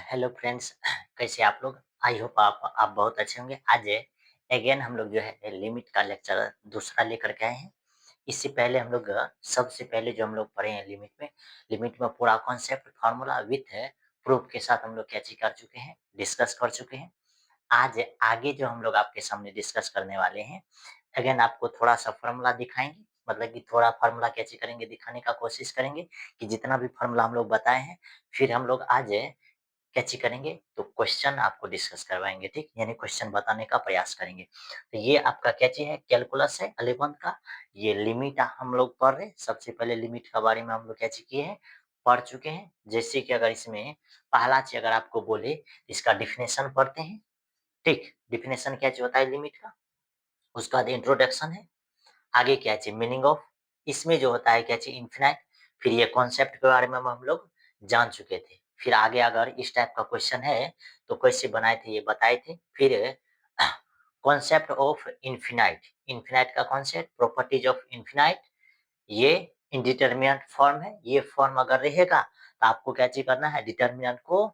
Hello friends. कैसे आप लोग? आई होप आप बहुत अच्छे होंगे। आज अगेन हम लोग जो है लिमिट का लेक्चर दूसरा लेकर के आए हैं। इससे पहले हम लोग सबसे पहले जो हम लोग पढ़े हैं लिमिट में पूरा कॉन्सेप्ट फार्मूला विथ प्रूफ के साथ हम लोग कैची कर चुके हैं, डिस्कस कर चुके हैं। आज आगे जो हम लोग आपके सामने डिस्कस करने वाले हैं, अगेन आपको थोड़ा सा फार्मूला दिखाएंगे, मतलब कि थोड़ा फार्मूला कैसे करेंगे दिखाने का कोशिश करेंगे कि जितना भी फार्मूला हम लोग बताए हैं, फिर हम लोग आज कैची करेंगे तो क्वेश्चन आपको डिस्कस करवाएंगे, ठीक, यानी क्वेश्चन बताने का प्रयास करेंगे। तो ये आपका कैची है, कैलकुलस है 11th का। ये लिमिट हम लोग पढ़ रहे हैं। सबसे पहले लिमिट के बारे में हम लोग कैची किए हैं, पढ़ चुके हैं। जैसे कि अगर इसमें पहला चीज अगर आपको बोले, इसका डिफिनेशन पढ़ते हैं, ठीक। डिफिनेशन क्या चीज होता है लिमिट का, उसका बाद इंट्रोडक्शन है, आगे क्या चाहिए मीनिंग ऑफ, इसमें जो होता है क्या चाहिए इन्फिनाइट। फिर ये कॉन्सेप्ट के बारे में हम लोग जान चुके थे। फिर आगे अगर इस टाइप का क्वेश्चन है तो कैसे बनाए थे ये बताए थे। फिर कॉन्सेप्ट ऑफ इन्फिनाइट, इन्फिनाइट का कॉन्सेप्ट, प्रॉपर्टीज ऑफ इन्फिनाइट, ये इनडिटरमिनेंट फॉर्म है। ये फॉर्म अगर रहेगा तो आपको क्या चीज करना है, डिटर्मिनेंट को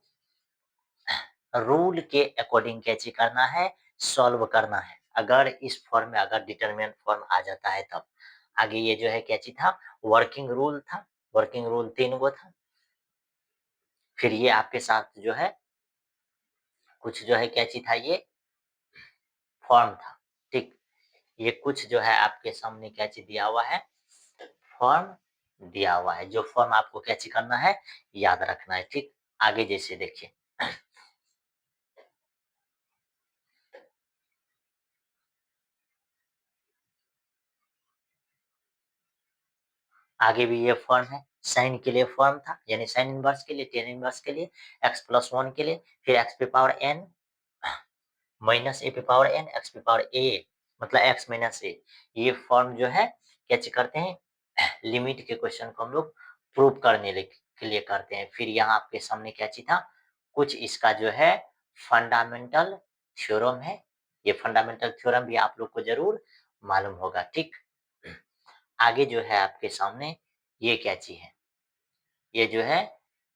रूल के अकॉर्डिंग क्या चीज करना है, सॉल्व करना है। अगर इस फॉर्म में अगर डिटर्मिनेंट फॉर्म आ जाता है तब आगे ये जो है क्या चीज था, वर्किंग रूल था। वर्किंग रूल 3 गो था। फिर ये आपके साथ जो है कुछ जो है क्या चीज था, ये फॉर्म था, ठीक। ये कुछ जो है आपके सामने क्या चीज दिया हुआ है, फॉर्म दिया हुआ है। जो फॉर्म आपको क्या चीज करना है, याद रखना है, ठीक। आगे जैसे देखिए, आगे भी ये फॉर्म है। साइन के लिए फॉर्म था, यानी साइन इनवर्स के लिए, टेन इनवर्स के लिए, x+1 के लिए, फिर x पे पावर n माइनस ए पे पावर n, x पे पावर a, मतलब x माइनस ए। ये फॉर्म जो है क्या चीज करते हैं, लिमिट के क्वेश्चन को हम लोग प्रूव करने के लिए करते हैं। फिर यहाँ आपके सामने क्या चीज था, कुछ इसका जो है फंडामेंटल थ्योरम है। ये फंडामेंटल थ्योरम भी आप लोग को जरूर मालूम होगा, ठीक। आगे जो है आपके सामने ये क्या चीज है, ये जो है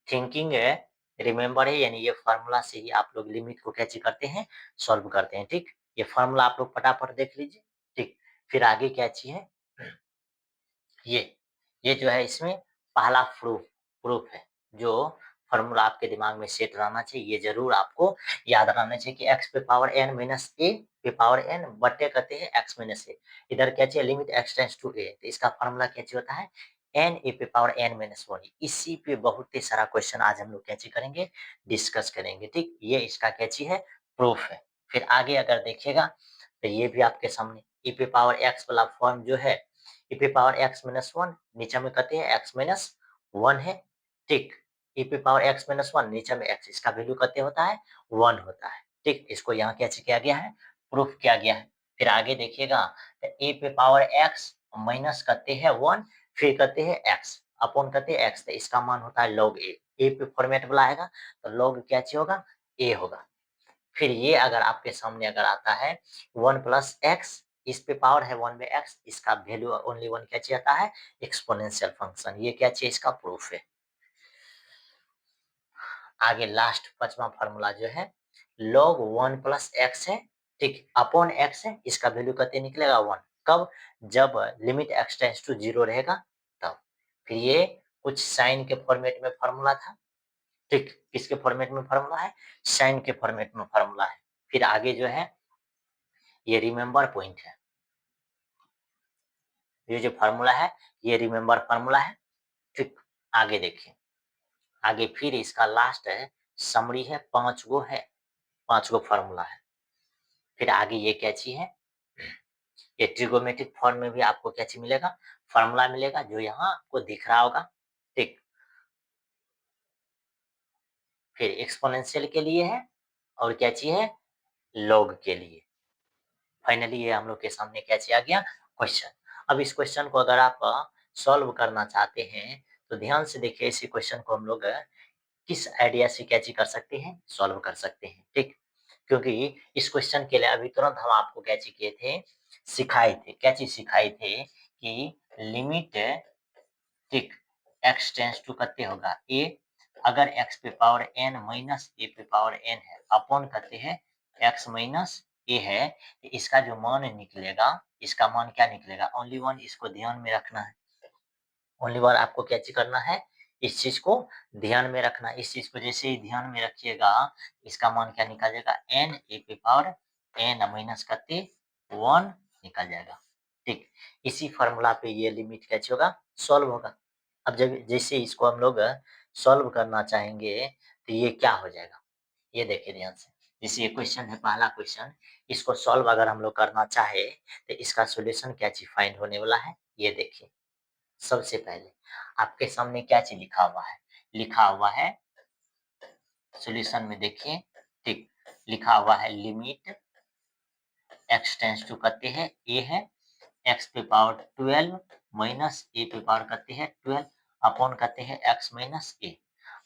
थिंकिंग है, रिमेम्बर है, यानी ये फार्मूला से ही आप लोग लिमिट को कैसे करते हैं, सॉल्व करते हैं, ठीक। ये फार्मूला आप लोग फटाफट देख लीजिए, ठीक। फिर आगे क्या चीज है, ये ये जो है इसमें पहला प्रूफ प्रूफ है। जो फार्मूला आपके दिमाग में सेट रहना चाहिए, ये जरूर आपको याद रहना चाहिए कि x पे पावर n माइनस ए पे पावर n बट्टे कहते हैं x माइनस ए। इधर क्या चाहिए, limit x tends to a, तो इसका फार्मूला क्या चाहिए होता है, n ए पे पावर n माइनस 1। इसी पे बहुत ही सारा क्वेश्चन आज हम लोग क्या चीज करेंगे, डिस्कस करेंगे, ठीक। ये इसका क्या चीज है, प्रूफ है। फिर आगे अगर देखिएगा तो ये भी आपके सामने e पे पावर x वाला फॉर्म जो है, e पे पावर x माइनस 1, नीचे में कहते हैं x माइनस 1 है, ठीक। e पे पावर x माइनस 1, नीचे में x, इसका वैल्यू कहते होता है 1 होता है, ठीक। इसको यहाँ कैसे किया गया है, प्रूफ किया गया है। फिर आगे देखिएगा तो a पे पावर x माइनस कहते हैं 1, फिर कहते हैं x अपॉन कहते हैं x, तो इसका मान होता है log a पे फॉर्मेट वाला आएगा तो log क्या चीज होगा, a होगा। फिर ये अगर आपके सामने अगर आता है 1 प्लस एक्स, इस पे पावर है 1 में x, इसका वैल्यू ओनली 1 क्या चाहिए आता है, एक्सपोनेंशियल फंक्शन। ये क्या चाहिए, इसका प्रूफ है। आगे लास्ट पांचवा फार्मूला जो है log 1 प्लस एक्स है, ठीक, अपॉन एक्स है, इसका वैल्यू कहते निकलेगा 1। कब, जब लिमिट x टेंड्स टू 0 रहेगा तब। फिर ये कुछ साइन के फॉर्मेट में फार्मूला था, ठीक। किसके फॉर्मेट में फार्मूला है, साइन के फॉर्मेट में फार्मूला है। फिर आगे जो है ये रिमेंबर पॉइंट है, ये जो फार्मूला है ये रिमेंबर फार्मूला है, ठीक। आगे देखिए, आगे फिर इसका लास्ट है समरी है, 5 गो है, 5 गो फार्मूला है। फिर आगे ये क्या चीज है, ये ट्रिगोमेट्रिक फॉर्म में भी आपको क्या चीज मिलेगा, फार्मूला मिलेगा, जो यहाँ आपको दिख रहा होगा, ठीक। फिर एक्सपोनेंशियल के लिए है, और क्या चीज है, लॉग के लिए। फाइनली ये हम लोग के सामने क्या चीज आ गया, क्वेश्चन। अब इस क्वेश्चन को अगर आप सॉल्व करना चाहते हैं तो ध्यान से देखिए, इसी क्वेश्चन को हम लोग किस आइडिया से क्या चीज कर सकते हैं, सॉल्व कर सकते हैं, ठीक। क्योंकि इस क्वेश्चन के लिए अभी तुरंत हम आपको क्या चीज किए थे, सिखाए थे, क्या चीज सिखाए थे कि लिमिट, ठीक, x टेंस टू कितने होगा a, अगर x पे पावर n माइनस a पे पावर n है, अपॉन करते हैं x माइनस a है, तो इसका जो मान निकलेगा, इसका मान क्या निकलेगा, ओनली वन। इसको ध्यान में रखना है, ओनली वन आपको क्या चीज करना है, इस चीज को ध्यान में रखना। इस चीज को जैसे ही ध्यान में रखिएगा, इसका मान क्या निकल जाएगा, n a पे पावर n माइनस करते 1 निकल जाएगा। ठीक, इसी फॉर्मूला पे ये लिमिट कैसे होगा, सॉल्व होगा। अब जब जैसे इसको हम लोग सॉल्व करना चाहेंगे, तो ये क्या हो जाएगा, ये देखिए ध्यान से। जैसे ये क्वेश्चन है, पहला क्वेश्चन, इसको सॉल्व अगर हम लोग करना चाहे, तो इसका सॉल्यूशन क्या चीज फाइंड होने वाला है, ये देखिए। सबसे पहले आपके सामने क्या चीज लिखा हुआ है, लिखा हुआ है सॉल्यूशन में देखिए, ठीक, लिखा हुआ है लिमिट x टेंस टू करते हैं a है, x पे पावर 12 माइनस a पे पावर करते हैं 12 अपॉन करते हैं x माइनस a।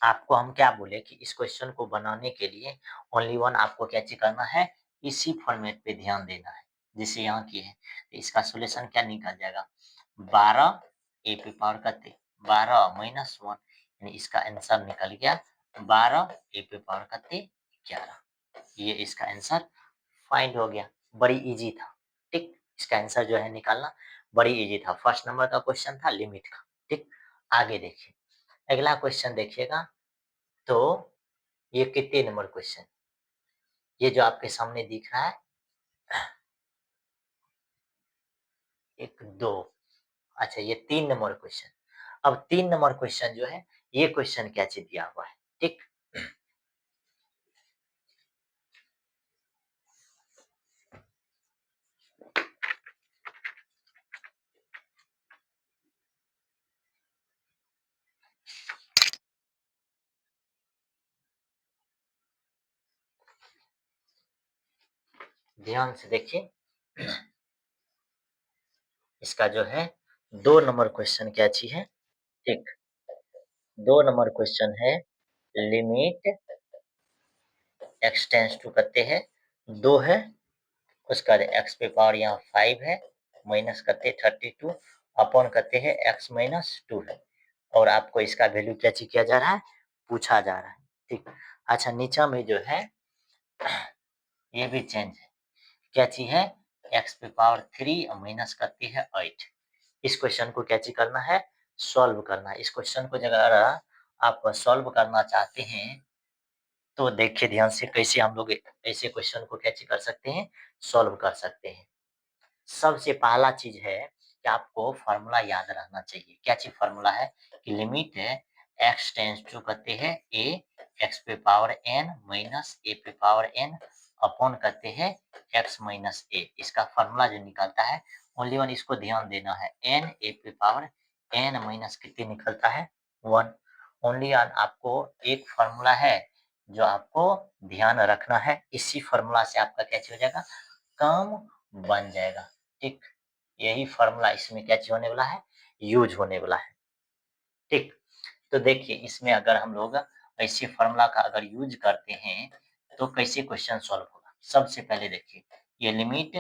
आपको हम क्या बोले कि इस क्वेश्चन को बनाने के लिए ओनली वन आपको क्या चीज करना है, इसी फॉर्मेट पे ध्यान देना है, जिसे यहाँ की है। तो इसका सॉल्यूशन क्या निकल जाएगा, 12 a पे पावर करते 12 माइनस 1, यानी इसका आंसर निकल गया 12 a पे पावर करते 11। ये इसका आंसर फाइंड हो गया, बड़ी इजी था। ठीक, इसका आंसर जो है निकालना बड़ी इजी था। फर्स्ट नंबर का क्वेश्चन था लिमिट का। ठीक, आगे देखिए, अगला क्वेश्चन देखिएगा। तो ये कितने नंबर क्वेश्चन, ये जो आपके सामने दिख रहा है, एक दो, अच्छा ये 3 नंबर क्वेश्चन। अब 3 नंबर क्वेश्चन जो है, ये क्वेश्चन क्या चीज दिया हुआ है, ठीक। ध्यान से देखिए, इसका जो है 2 नंबर क्वेश्चन क्या चीज है, ठीक। 2 नंबर क्वेश्चन है लिमिट x टेंस टू करते हैं 2 है, उसका x पे पावर यहाँ 5 है, माइनस करते 32 अपॉन करते हैं x माइनस 2 है, और आपको इसका वैल्यू क्या चीज किया जा रहा है, पूछा जा रहा है। ठीक, अच्छा नीचा में जो है ये भी चेंज है, क्या चीज है, x पे पावर 3 और माइनस करते हैं 8। इस क्वेश्चन को क्या चीज करना है, सॉल्व करना है। इस क्वेश्चन को अगर आप सॉल्व करना चाहते हैं, तो देखिए ध्यान से कैसे हम लोग ऐसे क्वेश्चन को कैसे कर सकते हैं, सॉल्व कर सकते हैं। सबसे पहला चीज है कि आपको फार्मूला याद रहना चाहिए। क्या चीज फार्मूला है, कि लिमिट है x टेंस टू करते हैं a, x पे पावर n माइनस a पे पावर n अपॉन करते हैं x माइनस a। इसका फार्मूला जो निकलता है, ओनली वन इसको ध्यान देना है, n a पे पावर n माइनस कितने निकलता है, 1। ओनली वन आपको एक फार्मूला है जो आपको ध्यान रखना है, इसी फार्मूला से आपका क्या हो जाएगा, काम बन जाएगा। ठीक, यही फॉर्मूला इसमें क्या चीज होने वाला है, यूज होने वाला है। ठीक, तो देखिए इसमें अगर हम लोग ऐसे फॉर्मूला का अगर यूज करते हैं, तो कैसे क्वेश्चन सॉल्व होगा। सबसे पहले देखिए, ये लिमिट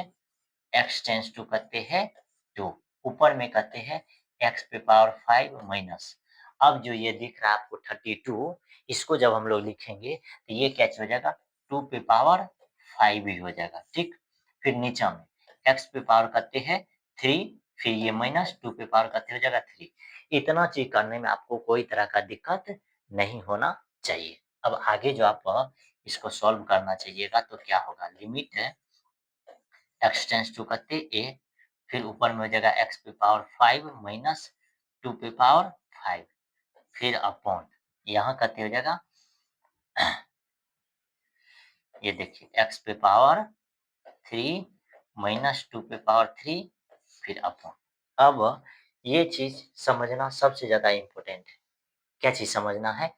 x टेंस टू करते हैं 2, ऊपर में करते हैं x पे पावर 5 माइनस। अब जो ये दिख रहा है आपको 32, इसको जब हम लोग लिखेंगे, तो ये क्या हो जाएगा, 2 पे पावर 5 ही हो जाएगा। ठीक, फिर नीचे में x पे पावर करते हैं 3, फिर ये माइनस 2 पे पावर करते हो जाएगा 3। इतना चीज करने में आपको कोई तरह का दिक्कत नहीं होना चाहिए। अब आगे जो आप इसको सॉल्व करना चाहिएगा, तो क्या होगा, लिमिट है x टेंस टू करते a, फिर ऊपर में हो जाएगा x पे पावर 5 माइनस 2 पे पावर 5, फिर अपॉन यहाँ करते हो जाएगा ये देखिए x पे पावर 3 माइनस 2 पे पावर 3, फिर अपॉन। अब ये चीज समझना सबसे ज्यादा इम्पोर्टेंट है। क्या चीज समझना है,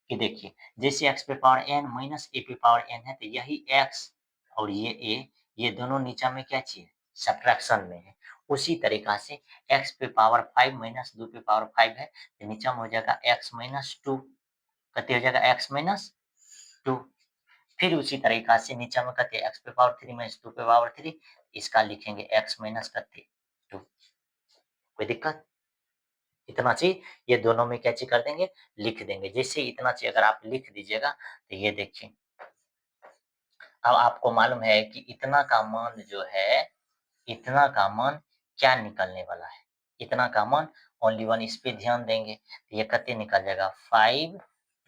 कि देखिए जैसे x पे पावर n माइनस a पे पावर n है, तो यही x और ये a, ये दोनों नीचा में क्या चीज है, सब्ट्रैक्शन में है। उसी तरीका से x पे पावर 5 माइनस 2 पे पावर 5 है, तो नीचा में हो जाएगा x माइनस 2, कते हो जाएगा x माइनस 2। फिर उसी तरीका से नीचा में कते x पे पावर 3 माइनस 2 पे पावर 3, इसका लिखेंगे x माइनस कते 2। कोई दिक्कत, इतना चीज ये दोनों में क्या चीज कर देंगे, लिख देंगे। जैसे इतना चीज अगर आप लिख दीजिएगा तो ये देखिए अब आपको मालूम है कि इतना का मान जो है, इतना का मान क्या निकलने वाला है, इतना का मान ओनली वन, इस पे ध्यान देंगे तो ये कितने निकल जाएगा 5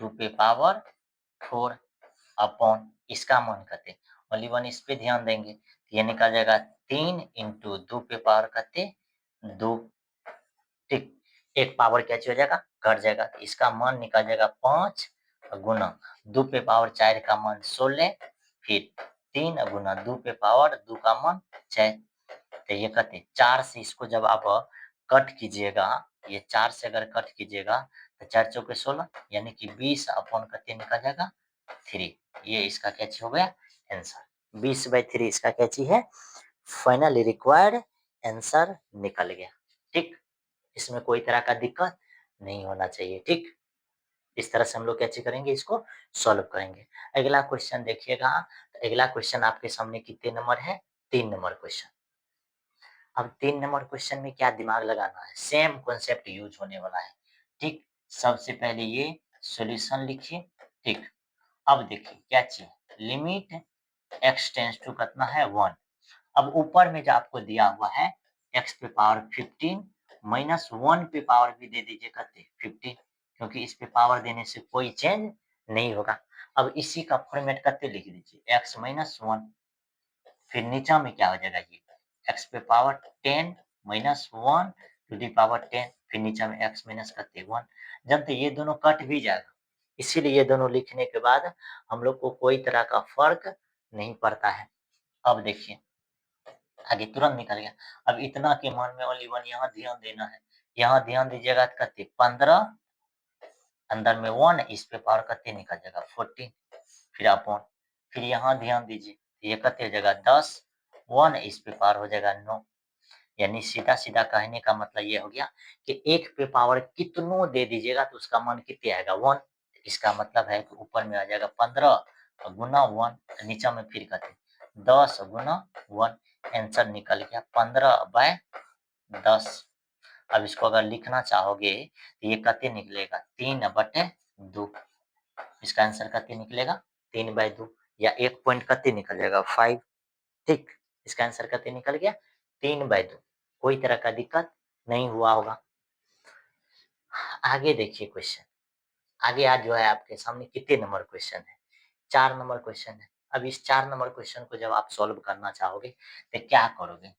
2 पे पावर 4 अपॉन इसका मान करते ओनली वन, इस पे ध्यान देंगे तो ये निकल जाएगा 3 इंटू 2 पे पावर करते 2, ठीक। एक पावर क्या हो जाएगा, घट जाएगा, तो इसका मान निकल जाएगा 5 गुना 2 पे पावर 4 का मान 16, फिर 3 गुना 2 पे पावर 2 का मान 6, तो ये कहते 4 से इसको जब आप कट कीजिएगा, ये 4 से अगर कट कीजिएगा तो 4 चौके 16 यानी कि 20 अपॉन करते निकल जाएगा 3। ये इसका क्या चीज हो गया आंसर, 20/3 इसका क्या चीज है, फाइनली रिक्वायर्ड आंसर निकल गया। ठीक, इसमें कोई तरह का दिक्कत नहीं होना चाहिए। ठीक, इस तरह से हम लोग क्या चीज करेंगे, इसको सॉल्व करेंगे। अगला क्वेश्चन देखिएगा, तो अगला क्वेश्चन आपके सामने कितने नंबर है, 3 नंबर क्वेश्चन। अब 3 नंबर क्वेश्चन में क्या दिमाग लगाना है, सेम कॉन्सेप्ट यूज होने वाला है। ठीक, सबसे पहले ये सॉल्यूशन लिखिए। ठीक, अब देखिए क्या चीज, लिमिट x टेंस टू कितना है 1। अब ऊपर में जो आपको दिया हुआ है x पे पावर 15 माइनस 1 पे पावर भी दे दीजिए करते 15, क्योंकि इस पे पावर देने से कोई चेंज नहीं होगा। अब इसी का फॉर्मेट करते लिख दीजिए x माइनस 1, फिर नीचा में क्या हो जाएगा ये x पे power 10 minus 1 to the power 10, फिर नीचा में x माइनस करते 1। जब तो ये दोनों कट भी जाएगा, इसीलिए ये दोनों लिखने के बाद हम लोग को कोई तरह का फर्क नहीं पड़ता है। अब देखिए आगे तुरंत निकल गया। अब इतना के मान में ओनली वन यहाँ ध्यान देना है, यहाँ ध्यान दीजिएगा तो करते 15, अंदर में 1, इस पे पावर करते निकल जाएगा 14, फिर अपॉन, फिर यहाँ ध्यान दीजिए ये करते हो जाएगा 10, 1 इस पे पावर हो जाएगा 9, यानी सीधा सीधा कहने का मतलब ये हो गया कि एक पे पावर कितनों दे दीजिएगा तो उसका मान कितने आएगा 1। इसका मतलब है कि ऊपर में आ जाएगा 15 गुना 1, नीचा में फिर करते 10 गुना 1, आंसर निकल गया 15/10। अब इसको अगर लिखना चाहोगे तो ये कितने निकलेगा 3/2, इसका आंसर कितने निकलेगा 3/2, या 1 पॉइंट कितने निकल जाएगा 5। ठीक, इसका आंसर कितने निकल गया 3/2, कोई तरह का दिक्कत नहीं हुआ होगा। आगे देखिए क्वेश्चन, आगे आज जो है आपके सामने कितने नंबर क्वेश्चन है, 4 नंबर क्वेश्चन है। अब इस 4 नंबर क्वेश्चन को जब आप सॉल्व करना चाहोगे तो क्या करोगे,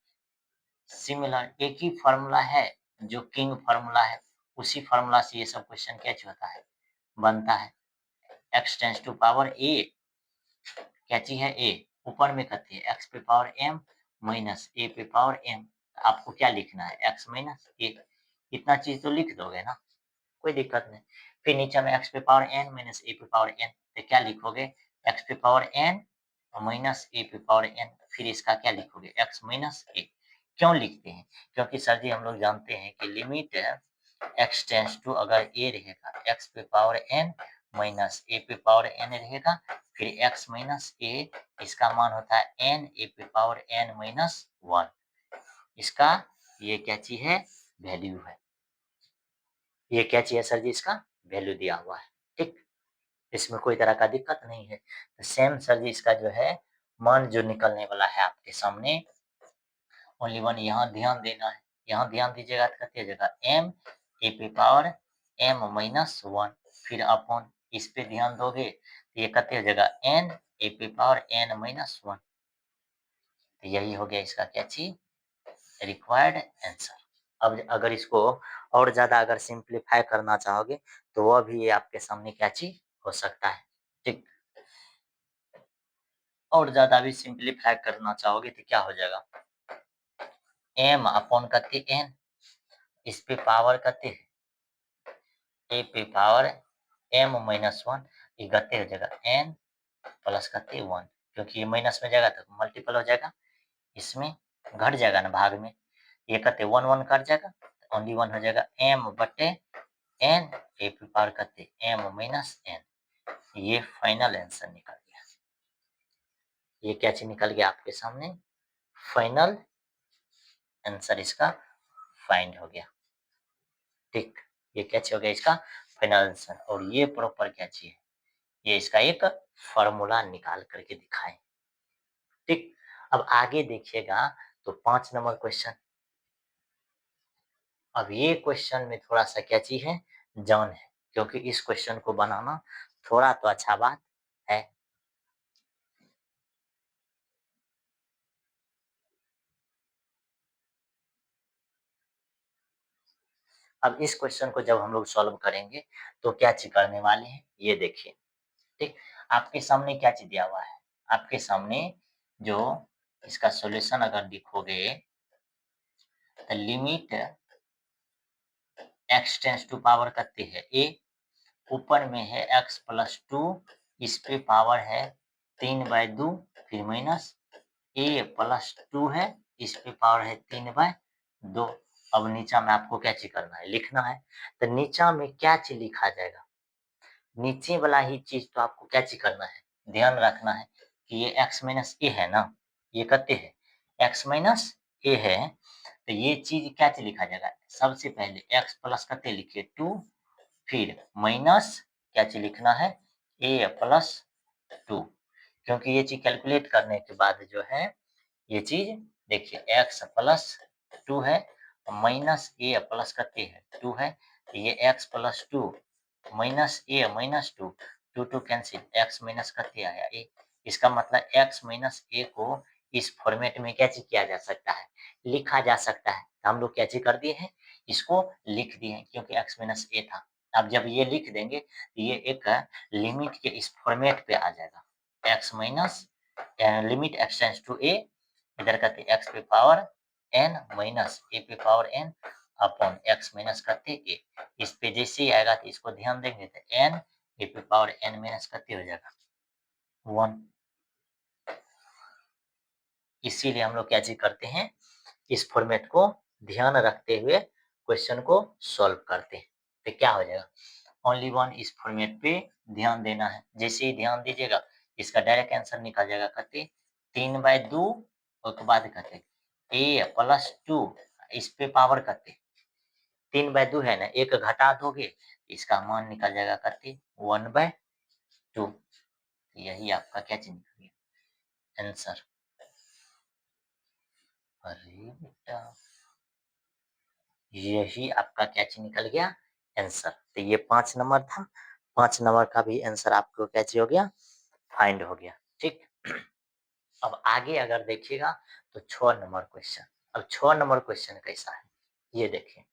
सिमिलर एक ही फार्मूला है जो किंग फार्मूला है, उसी फार्मूला से ये सब क्वेश्चन क्या होता है, बनता है। x tends to power a क्या चीज है a, ऊपर में कहते हैं x पे पावर m माइनस a पे पावर m, आपको क्या लिखना है x माइनस a, इतना चीज तो लिख दोगे ना, कोई दिक्कत नहीं। फिर नीचे में x पे पावर n माइनस a पे पावर n, तो क्या लिखोगे x पे पावर n माइनस a पे पावर n, फिर इसका क्या लिखोगे x माइनस a। क्यों लिखते हैं, क्योंकि सर जी हम लोग जानते हैं कि लिमिट x टेंस टू अगर a रहेगा x पे पावर n माइनस a पे पावर n रहेगा, फिर x माइनस a, इसका मान होता है n a पे पावर n माइनस 1, इसका ये क्या चीज है वैल्यू है, ये क्या चाहिए सर जी, इसका वैल्यू दिया हुआ है। ठीक, इसमें कोई तरह का दिक्कत नहीं है। तो सेम सर जी इसका जो है मान जो निकलने वाला है आपके सामने, ओनली वन यहाँ ध्यान देना है, यहाँ ध्यान दीजिएगा तो कितनी जगह m a पे पावर m माइनस 1, फिर अपॉन इस पे ध्यान दोगे तो ये कितनी जगह n a पे पावर n माइनस 1, तो यही हो गया इसका क्या चीज रिक्वायर्ड आंसर। अब अगर इसको और ज्यादा अगर सिंप्लीफाई करना चाहोगे तो वह भी ये आपके सामने क्या चीज हो सकता है। ठीक, और ज्यादा भी सिंप्लीफाई करना चाहोगे तो क्या हो जाएगा m अपॉन करते n, इस पे पावर करते a पे पावर m माइनस 1, ये गते हो जाएगा n प्लस करते 1, क्योंकि ये माइनस में जाएगा तो मल्टीपल हो जाएगा, इसमें घट जाएगा ना भाग में, ये करते 1 1 कट जाएगा, ओनली 1 हो जाएगा m बटे n a पे पावर करते m माइनस n, ये फाइनल आंसर निकल गया। ये क्या चीज निकल गया आपके सामने, फाइनल आंसर इसका फाइंड हो गया। ठीक, ये क्या चीज हो गया इसका फाइनल आंसर। और ये प्रॉपर क्या चीज है, ये इसका एक फॉर्मूला निकाल करके दिखाएं। ठीक, अब आगे देखिएगा तो 5 नंबर क्वेश्चन। अब ये क्वेश्चन में थोड़ा सा क्या चीज है, जान है, क्योंकि इस क्वेश्चन को बनाना थोड़ा तो अच्छा बात है। अब इस क्वेश्चन को जब हम लोग सॉल्व करेंगे तो क्या चीज करने वाले हैं, ये देखिए। ठीक, आपके सामने क्या चीज दिया हुआ है, आपके सामने जो इसका सॉल्यूशन अगर लिखोगे तो limit x tends to power करते हैं a, ऊपर में है x+2, इस पे पावर है 3/2, फिर माइनस a+2 है, इस पे पावर है 3/2। अब नीचा में आपको क्या चीज करना है, लिखना है। तो नीचा में क्या चीज लिखा जाएगा, नीचे वाला ही चीज तो आपको क्या चीज करना है, ध्यान रखना है कि ये x-a है ना, ये कहते हैं x-a है, तो ये चीज क्या चीज लिखा जाएगा, सबसे पहले x प्लस करते लिखिए 2, फिर माइनस क्या चीज लिखना है a+2, क्योंकि ये चीज कैलकुलेट करने के बाद जो है ये चीज देखिए x+2 है, माइनस a प्लस करते हैं 2 है, तो ये x+2 -a -2, 2 cancel, x minus करते आया a, इसका मतलब x माइनस a को इस फॉर्मेट में क्या चीज किया जा सकता है, लिखा जा सकता है। तो हम लोग क्या चीज कर दिए हैं, इसको लिख दिए हैं, क्योंकि x माइनस a था। अब जब ये लिख देंगे तो ये एक लिमिट के इस फॉर्मेट पे आ जाएगा, x minus limit x tends to a, इधर करते x पे पावर n माइनस a पे power n upon x minus करते a, इस पे जैसे ही आएगा तो इसको ध्यान देंगे तो n a पे पावर n माइनस करते हो जाएगा 1। इसीलिए हम लोग क्या चीज करते हैं, इस फॉर्मेट को ध्यान रखते हुए क्वेश्चन को सॉल्व करते हैं। तो क्या हो जाएगा, ओनली वन इस फॉर्मेट पे ध्यान देना है। जैसे ही ध्यान दीजिएगा इसका डायरेक्ट आंसर निकल जाएगा, कहते 3/2, उसके बाद कहते a+2, इस पे पावर करते 3/2 है ना, एक घटा दोगे इसका मान निकल जाएगा कहते 1/2। यही आपका क्या चीज निकल गया आंसर। अरे बेटा, यही आपका क्या चीज निकल गया आंसर। तो ये 5 नंबर था, 5 नंबर का भी आंसर आपको क्या चीज हो गया, फाइंड हो गया। ठीक, अब आगे अगर देखिएगा तो 6 नंबर क्वेश्चन। अब 6 नंबर क्वेश्चन कैसा है, ये देखिए।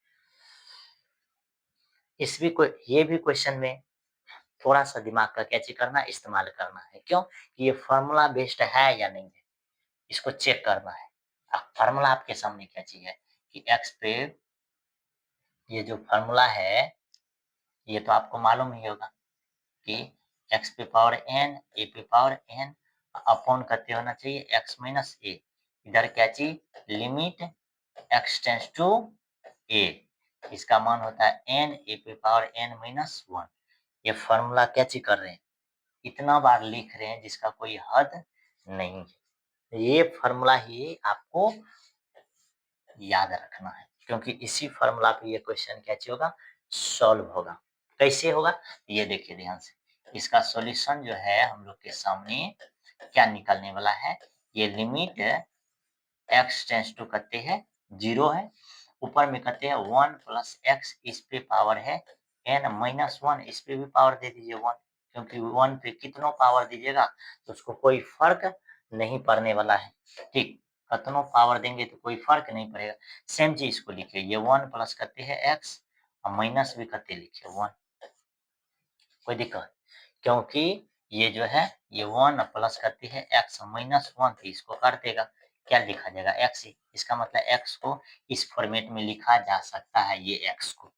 इस भी ये भी क्वेश्चन में थोड़ा सा दिमाग का क्या चीज करना है, इस्तेमाल करना है। क्यों कि ये फॉर्मूला बेस्ड है या नहीं है, इसको चेक करना है। अब फार्मूला आपके सामने क्या चीज है कि एक्स पे ये जो फार्मूला है ये तो आपको मालूम ही होगा कि एक्स पे पावर एन ए पे पावर एन अपॉन करते होना चाहिए एक्स माइनस ए, इधर क्या चीज लिमिट एक्स टेंस टू ए, इसका मान होता है एन ए पे पावर एन माइनस 1। ये फार्मूला क्या चीज कर रहे हैं, इतना बार लिख रहे हैं जिसका कोई हद नहीं है। ये फार्मूला ही आपको याद रखना है, क्योंकि इसी फार्मूला पे ये क्वेश्चन क्या चीज होगा, सॉल्व होगा। कैसे होगा, ये देखिए ध्यान से। इसका सॉल्यूशन जो है हम लोग के सामने क्या निकलने वाला है, ये लिमिट एक्स टेंस टू करते हैं 0 है, ऊपर में करते हैं 1 प्लस एक्स, इस पे पावर है एन माइनस 1, इस पे भी पावर दे दीजिए 1, क्योंकि 1 पे कितनों पावर दीजिएगा तो उसको कोई फर्क नहीं पड़ने वाला है। ठीक, कतनों पावर देंगे तो कोई फर्क नहीं पड़ेगा। सेम चीज इसको लिखिए, ये 1 प्लस करते हैं एक्स और माइनस भी करते लिखिए 1, कोई दिक्कत, क्योंकि ये जो है ये 1 प्लस करती है एक्स माइनस 1, तो इसको कर देगा, क्या लिखा जाएगा एक्स ही, इसका मतलब एक्स को इस फॉर्मेट में लिखा जा सकता है, ये एक्स को।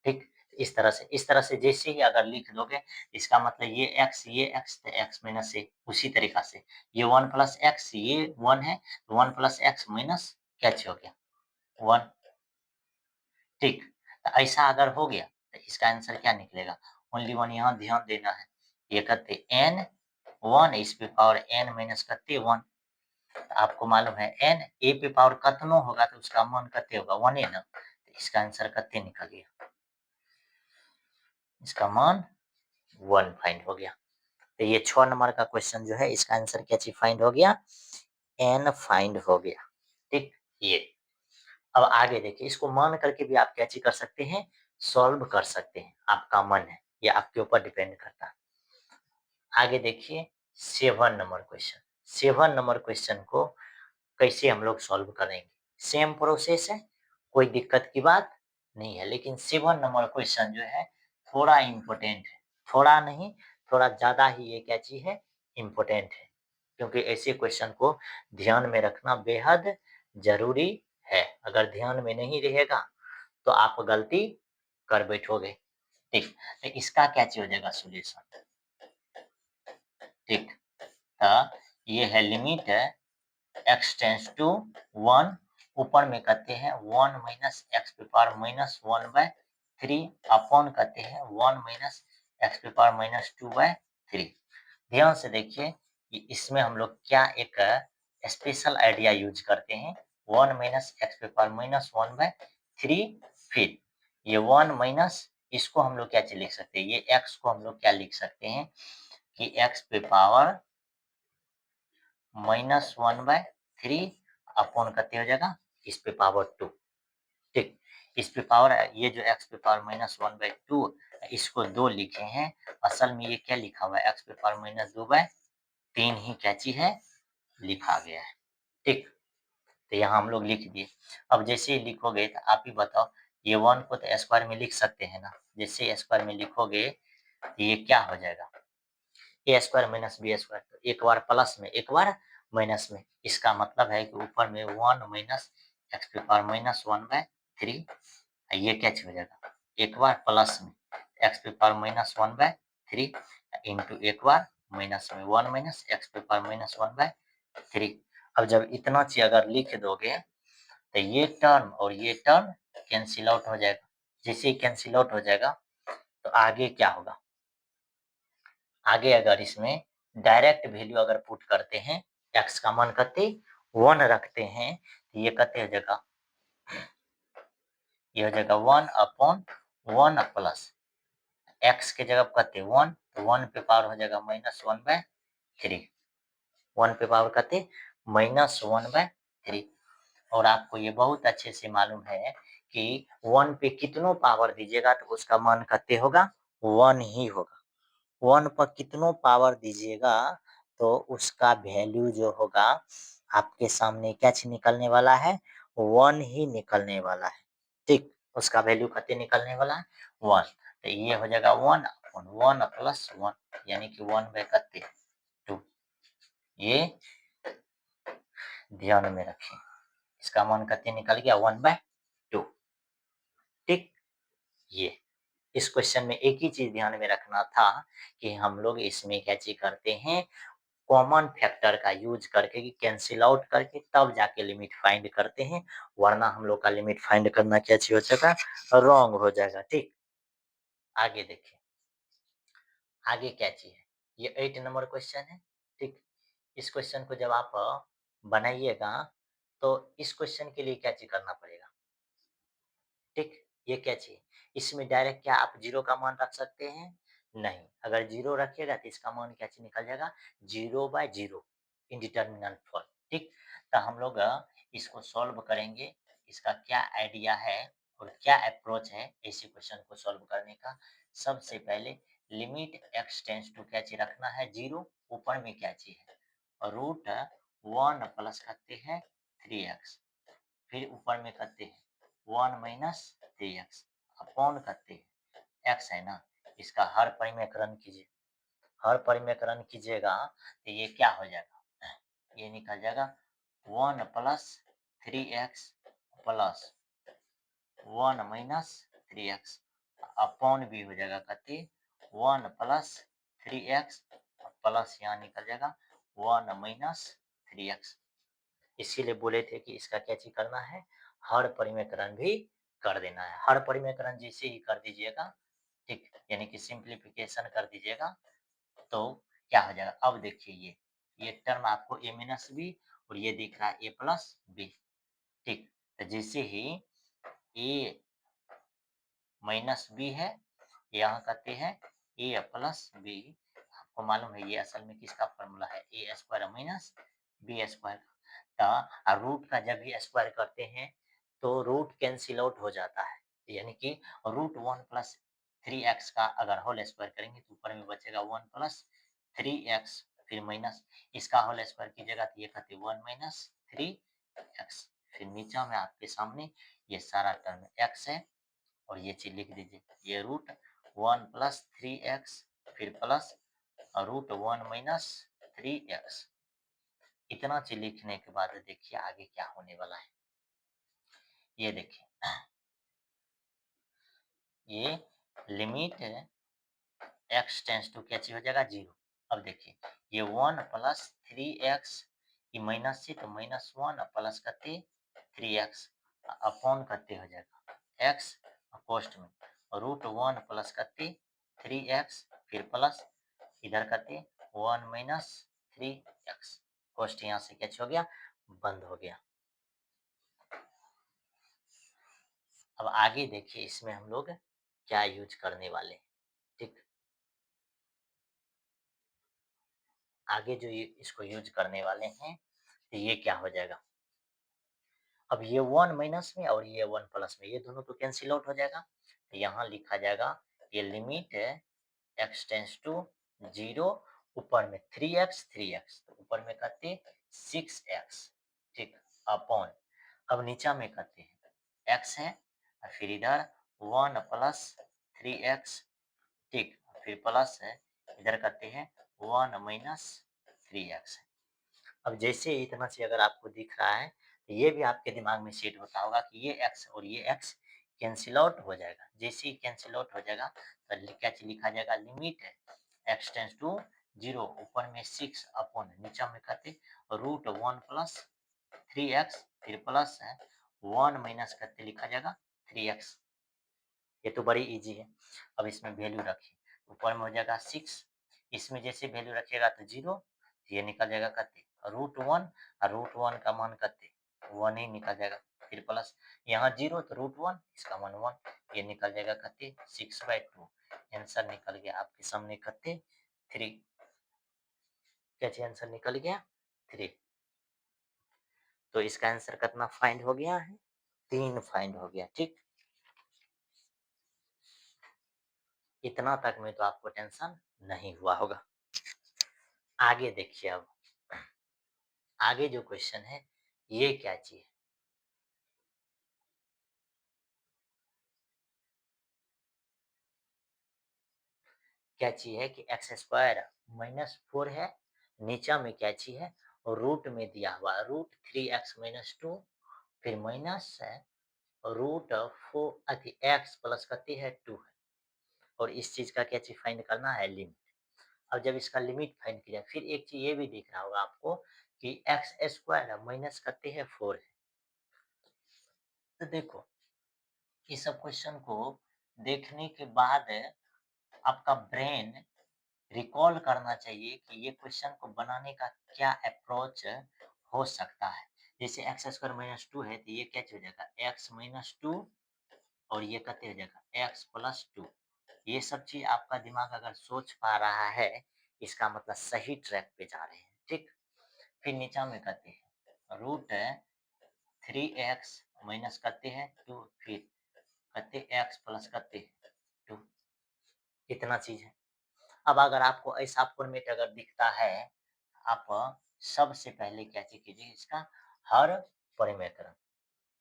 ठीक, इस तरह से जैसे ही अगर लिख दोगे इसका मतलब ये एक्स तो एक्स माइनस ए, उसी तरीका से ये 1 प्लस एक्स ये 1 है, 1 प्लस एक्स माइनस क्या हो गया 1। ठीक, तो ऐसा अगर हो गया तो इसका आंसर क्या निकलेगा, ओनली वन, यहाँ ध्यान देना है। ये करते एन 1, इस पे पावर एन माइनस करते 1, तो आपको मालूम है एन ए पे पावर कतनो होगा तो उसका मान करते होगा 1 है ना, तो इसका आंसर कितने निकल गया, इसका मान 1 फाइंड हो गया। तो ये 6 नंबर का क्वेश्चन जो है इसका आंसर क्या चीज फाइंड हो गया, n फाइंड हो गया। ठीक, ये अब आगे देखिए, इसको मान करके भी आप क्या चीज कर सकते हैं, सॉल्व कर सकते हैं, आपका मन है, ये आपके ऊपर डिपेंड करता है। आगे देखिए 7 नंबर क्वेश्चन। 7 नंबर क्वेश्चन को कैसे हम लोग सॉल्व करेंगे, सेम प्रोसेस है, कोई दिक्कत की बात नहीं है, लेकिन 7 नंबर क्वेश्चन जो है थोड़ा इम्पोर्टेंट है, थोड़ा नहीं थोड़ा ज्यादा ही ये क्या चीज है, इम्पोर्टेंट है, क्योंकि ऐसे क्वेश्चन को ध्यान में रखना बेहद जरूरी है। अगर ध्यान में नहीं रहेगा तो आप गलती कर बैठोगे। ठीक, तो इसका क्या चीज हो जाएगा सोल्यूशन। ठीक, तो ये है लिमिट है x टेंस टू 1, ऊपर में कहते हैं 1 माइनस एक्स पे पावर माइनस 1 बाय 3 अपॉन कहते हैं 1 माइनस एक्स पे पावर माइनस 2 बाय 3। ध्यान से देखिए कि इसमें हम लोग क्या एक स्पेशल आइडिया यूज करते हैं, 1 माइनस एक्स पे पावर माइनस 1 बाय 3, फिर ये 1 माइनस, इसको हम लोग क्या चीज लिख सकते हैं, ये x को हम लोग क्या लिख सकते हैं कि x पे पावर -1/3 अपॉन कितने हो जाएगा, इस पे पावर 2। ठीक, इस पे पावर ये जो x पे पावर -1/2 इसको 2 लिखे हैं, असल में ये क्या लिखा हुआ है, x पे पावर -2/3 ही क्या चीज है, लिखा गया है। ठीक, तो यहाँ हम लोग लिख दिए। अब जैसे ही लिखोगे तो आप ही बताओ, ये 1 को तो स्क्वायर में लिख सकते हैं ना, जैसे स्क्वायर में लिखोगे तो ये क्या हो जाएगा, ए स्क्वायर माइनस बी स्क्वायर, तो एक बार प्लस में एक बार माइनस में, इसका मतलब है कि ऊपर में 1 माइनस एक्स पे पावर -1/3, ये क्या हो जाएगा, एक बार प्लस में एक्स पे पावर -1/3 इंटू एक बार माइनस में 1 माइनस एक्स पे पावर -1/3। अब जब इतना चीज अगर लिख दोगे तो ये टर्म और ये टर्म कैंसिल आउट हो जाएगा। जैसे ही कैंसिल आउट हो जाएगा तो आगे क्या होगा, आगे अगर इसमें डायरेक्ट वैल्यू अगर पुट करते हैं, x का मान कते 1 रखते हैं, तो ये कते हो जाएगा, ये हो जाएगा 1 अपॉन 1 प्लस x के जगह कते 1, तो 1 पे पावर हो जाएगा -1/3, 1 पे पावर कते -1/3। और आपको ये बहुत अच्छे से मालूम है कि 1 पे कितनों पावर दीजिएगा तो उसका मान कते होगा, 1 ही होगा। 1 पर कितनों पावर दीजिएगा तो उसका वैल्यू जो होगा आपके सामने क्या चीज निकलने वाला है, 1 ही निकलने वाला है। ठीक, उसका वैल्यू कितने निकलने वाला है, 1। तो ये हो जाएगा 1 अपॉन 1 प्लस 1, यानी कि 1 बाय कितने 2। ये ध्यान में रखें, इसका मान कितने निकल गया, 1/2। ठीक, ये इस क्वेश्चन में एक ही चीज ध्यान में रखना था कि हम लोग इसमें क्या चीज करते हैं, कॉमन फैक्टर का यूज करके कि कैंसिल आउट करके तब जाके लिमिट फाइंड करते हैं, वरना हम लोग का लिमिट फाइंड करना क्या चीज हो जाएगा, रॉन्ग हो जाएगा। ठीक, आगे देखिए, आगे क्या चीज है, ये 8 नंबर क्वेश्चन है। ठीक, इस क्वेश्चन को जब आप बनाइएगा तो इस क्वेश्चन के लिए क्या चीज करना पड़ेगा। ठीक, ये क्या चाहिए, इसमें डायरेक्ट क्या आप 0 का मान रख सकते हैं, नहीं, अगर 0 रखिएगा तो इसका मान क्या चीज निकल जाएगा, 0/0 इंडिटरमिनेंट फॉर्म। ठीक, तो हम लोग इसको सॉल्व करेंगे, इसका क्या आइडिया है और क्या अप्रोच है ऐसे क्वेश्चन को सॉल्व करने का। सबसे पहले लिमिट x टेंस टू क्या चीज रखना है, 0, ऊपर में क्या चीज है, √1 प्लस करते हैं 3x, फिर ऊपर में करते हैं 1 माइनस 3x अपॉन करते हैं x है ना, इसका हर परिमेयकरण कीजिए, हर परिमेयकरण कीजिएगा तो ये क्या हो जाएगा, ये निकल जाएगा 1 plus 3x plus 1 minus 3x upon भी हो जाएगा कहते 1 प्लस 3x प्लस यहाँ निकल जाएगा 1 माइनस 3x। इसीलिए बोले थे कि इसका क्या चीज करना है, हर परिमेयकरण भी कर देना है। हर परिमेयकरण जैसे ही कर दीजिएगा, ठीक, यानी कि सिंप्लीफिकेशन कर दीजिएगा तो क्या हो जाएगा, अब देखिए ये टर्म आपको a माइनस बी और ये दिख रहा है a प्लस बी। ठीक, तो जैसे ही a माइनस बी है, यहाँ कहते हैं ए प्लस बी। आपको मालूम है ये असल में किसका फॉर्मूला है, ए स्क्वायर माइनस बी स्क्वायर का। रूट का जब भी स्क्वायर करते हैं तो रूट कैंसिल आउट हो जाता है, यानी कि रूट 1+3x का अगर होल स्क्वायर करेंगे तो ऊपर में बचेगा 1+3x, फिर माइनस इसका होल स्क्वायर कीजिएगा तो ये कहते 1-3x, फिर नीचे में आपके सामने ये सारा टर्म x है और ये चीज लिख दीजिए, ये रूट 1+3x फिर प्लस रूट 1-3x। इतना चीज लिखने के बाद देखिए आगे क्या होने वाला है। ये देखिए, ये लिमिट x टेंस टू क्या चीज हो जाएगा 0। अब देखिए ये 1+3x, ये माइनस से तो -1 प्लस करते 3x अपॉन करते हो जाएगा x पोस्ट में रूट 1 प्लस करते 3x फिर प्लस इधर करते 1-3x, पोस्ट यहाँ से क्या हो गया, बंद हो गया। अब आगे देखिए इसमें हम लोग क्या यूज करने वाले हैं, ठीक। आगे जो ये इसको यूज करने वाले हैं तो ये क्या हो जाएगा, अब ये 1 माइनस में और ये 1 प्लस में ये दोनों तो कैंसिल आउट हो जाएगा, तो यहाँ लिखा जाएगा ये लिमिट है x टेंस टू 0, ऊपर में 3x तो ऊपर में करते 6x, ठीक, अपॉन अब नीचा में करते हैं x है और फिर इधर 1+3x, ठीक, फिर प्लस है इधर करते हैं 1-3x। अब जैसे इतना सी अगर आपको दिख रहा है तो ये भी आपके दिमाग में सेट होता होगा कि ये x और ये x कैंसिल आउट हो जाएगा। जैसे ही कैंसिल आउट हो जाएगा तो क्या चीज लिखा जाएगा, लिमिट है x टेंस टू 0, ऊपर में 6 अपॉन नीचा में करते रूट 1+3x फिर प्लस है 1 माइनस करते लिखा जाएगा 3x। ये तो बड़ी इजी है। अब इसमें वैल्यू रखिए, ऊपर में हो जाएगा 6, इसमें जैसे वैल्यू रखिएगा तो 0, ये निकल जाएगा करते रूट 1 और रूट 1 का मान करते 1 ही निकल जाएगा, फिर प्लस यहाँ 0 तो रूट 1 इसका मान 1, ये निकल जाएगा करते 6/2। आंसर निकल गया आपके सामने करते 3। क्या चीज आंसर निकल गया 3। तो इसका आंसर कितना फाइंड हो गया है, 3 फाइंड हो गया, ठीक। इतना तक में तो आपको टेंशन नहीं हुआ होगा। आगे देखिए, अब आगे जो क्वेश्चन है ये क्या चीज है, क्या चीज है कि x² - 4 है, नीचा में क्या चीज है और रूट में दिया हुआ √3x - 2 फिर माइनस है √4 x प्लस करती है 2 है, और इस चीज का क्या चीज फाइंड करना है, लिमिट। अब जब इसका लिमिट फाइंड किया फिर एक चीज ये भी दिख रहा होगा आपको कि x² माइनस करते हैं 4 है। तो देखो ये सब क्वेश्चन को देखने के बाद आपका ब्रेन रिकॉल करना चाहिए कि ये क्वेश्चन को बनाने का क्या अप्रोच हो सकता है। जैसे x² - 2 है तो ये क्या हो जाएगा x - 2 और ये कहते हो जाएगा x+2। ये सब चीज आपका दिमाग अगर सोच पा रहा है इसका मतलब सही ट्रैक पे जा रहे हैं, ठीक। फिर नीचा में कहते हैं √3x माइनस करते हैं 2 फिर कहते x प्लस करते हैं 2। इतना चीज है। अब अगर आपको ऐसा फॉर्मेट अगर दिखता है, आप सबसे पहले क्या चीज कीजिए, इसका हर परिमेकरण,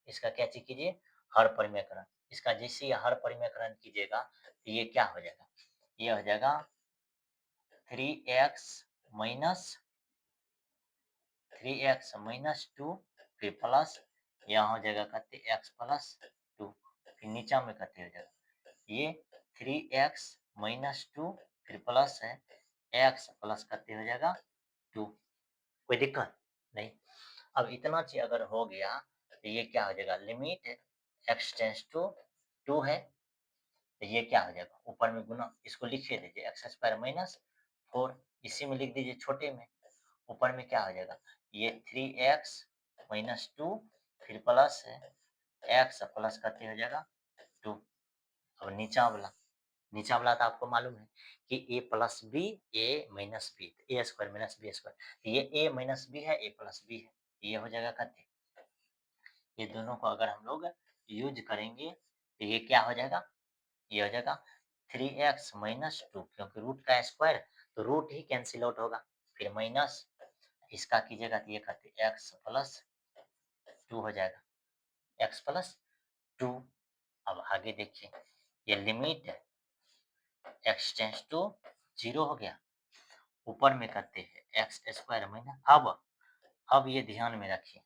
इसका क्या चीज कीजिए, हर परिमेकरण। इसका जैसे ही हर परिमेकरण कीजिएगा तो ये क्या हो जाएगा, ये हो जाएगा 3x माइनस 3x - 2 फिर प्लस यहाँ हो जाएगा कहते x+2 फिर नीचा में कहते हो जाएगा ये 3x - 2 फिर प्लस है x प्लस करते हो जाएगा 2। कोई दिक्कत नहीं। अब इतना चीज अगर हो गया तो ये क्या हो जाएगा, लिमिट x टेंस टू 2 है तो ये क्या हो जाएगा, ऊपर में गुना इसको लिखिए दीजिए x² - 4, इसी में लिख दीजिए छोटे में, ऊपर में क्या हो जाएगा ये 3x - 2 फिर प्लस है x प्लस करते हो जाएगा 2। अब नीचा वाला तो आपको मालूम है कि ए प्लस बी, ए माइनस बी, ए स्क्वायर माइनस बी स्क्वायर। ये ए माइनस बी है, ए प्लस बी है, ये हो जाएगा कते। ये दोनों को अगर हम लोग यूज करेंगे तो ये क्या हो जाएगा, ये हो जाएगा 3x माइनस 2, क्योंकि रूट का स्क्वायर तो रूट ही कैंसिल आउट होगा, फिर माइनस इसका कीजिएगा तो ये कहते x प्लस 2 हो जाएगा, x प्लस 2। अब आगे देखिए, ये लिमिट x टेंस टू 0 हो गया, ऊपर में करते हैं एक्स स्क्वायर माइनस। अब ये ध्यान में रखिए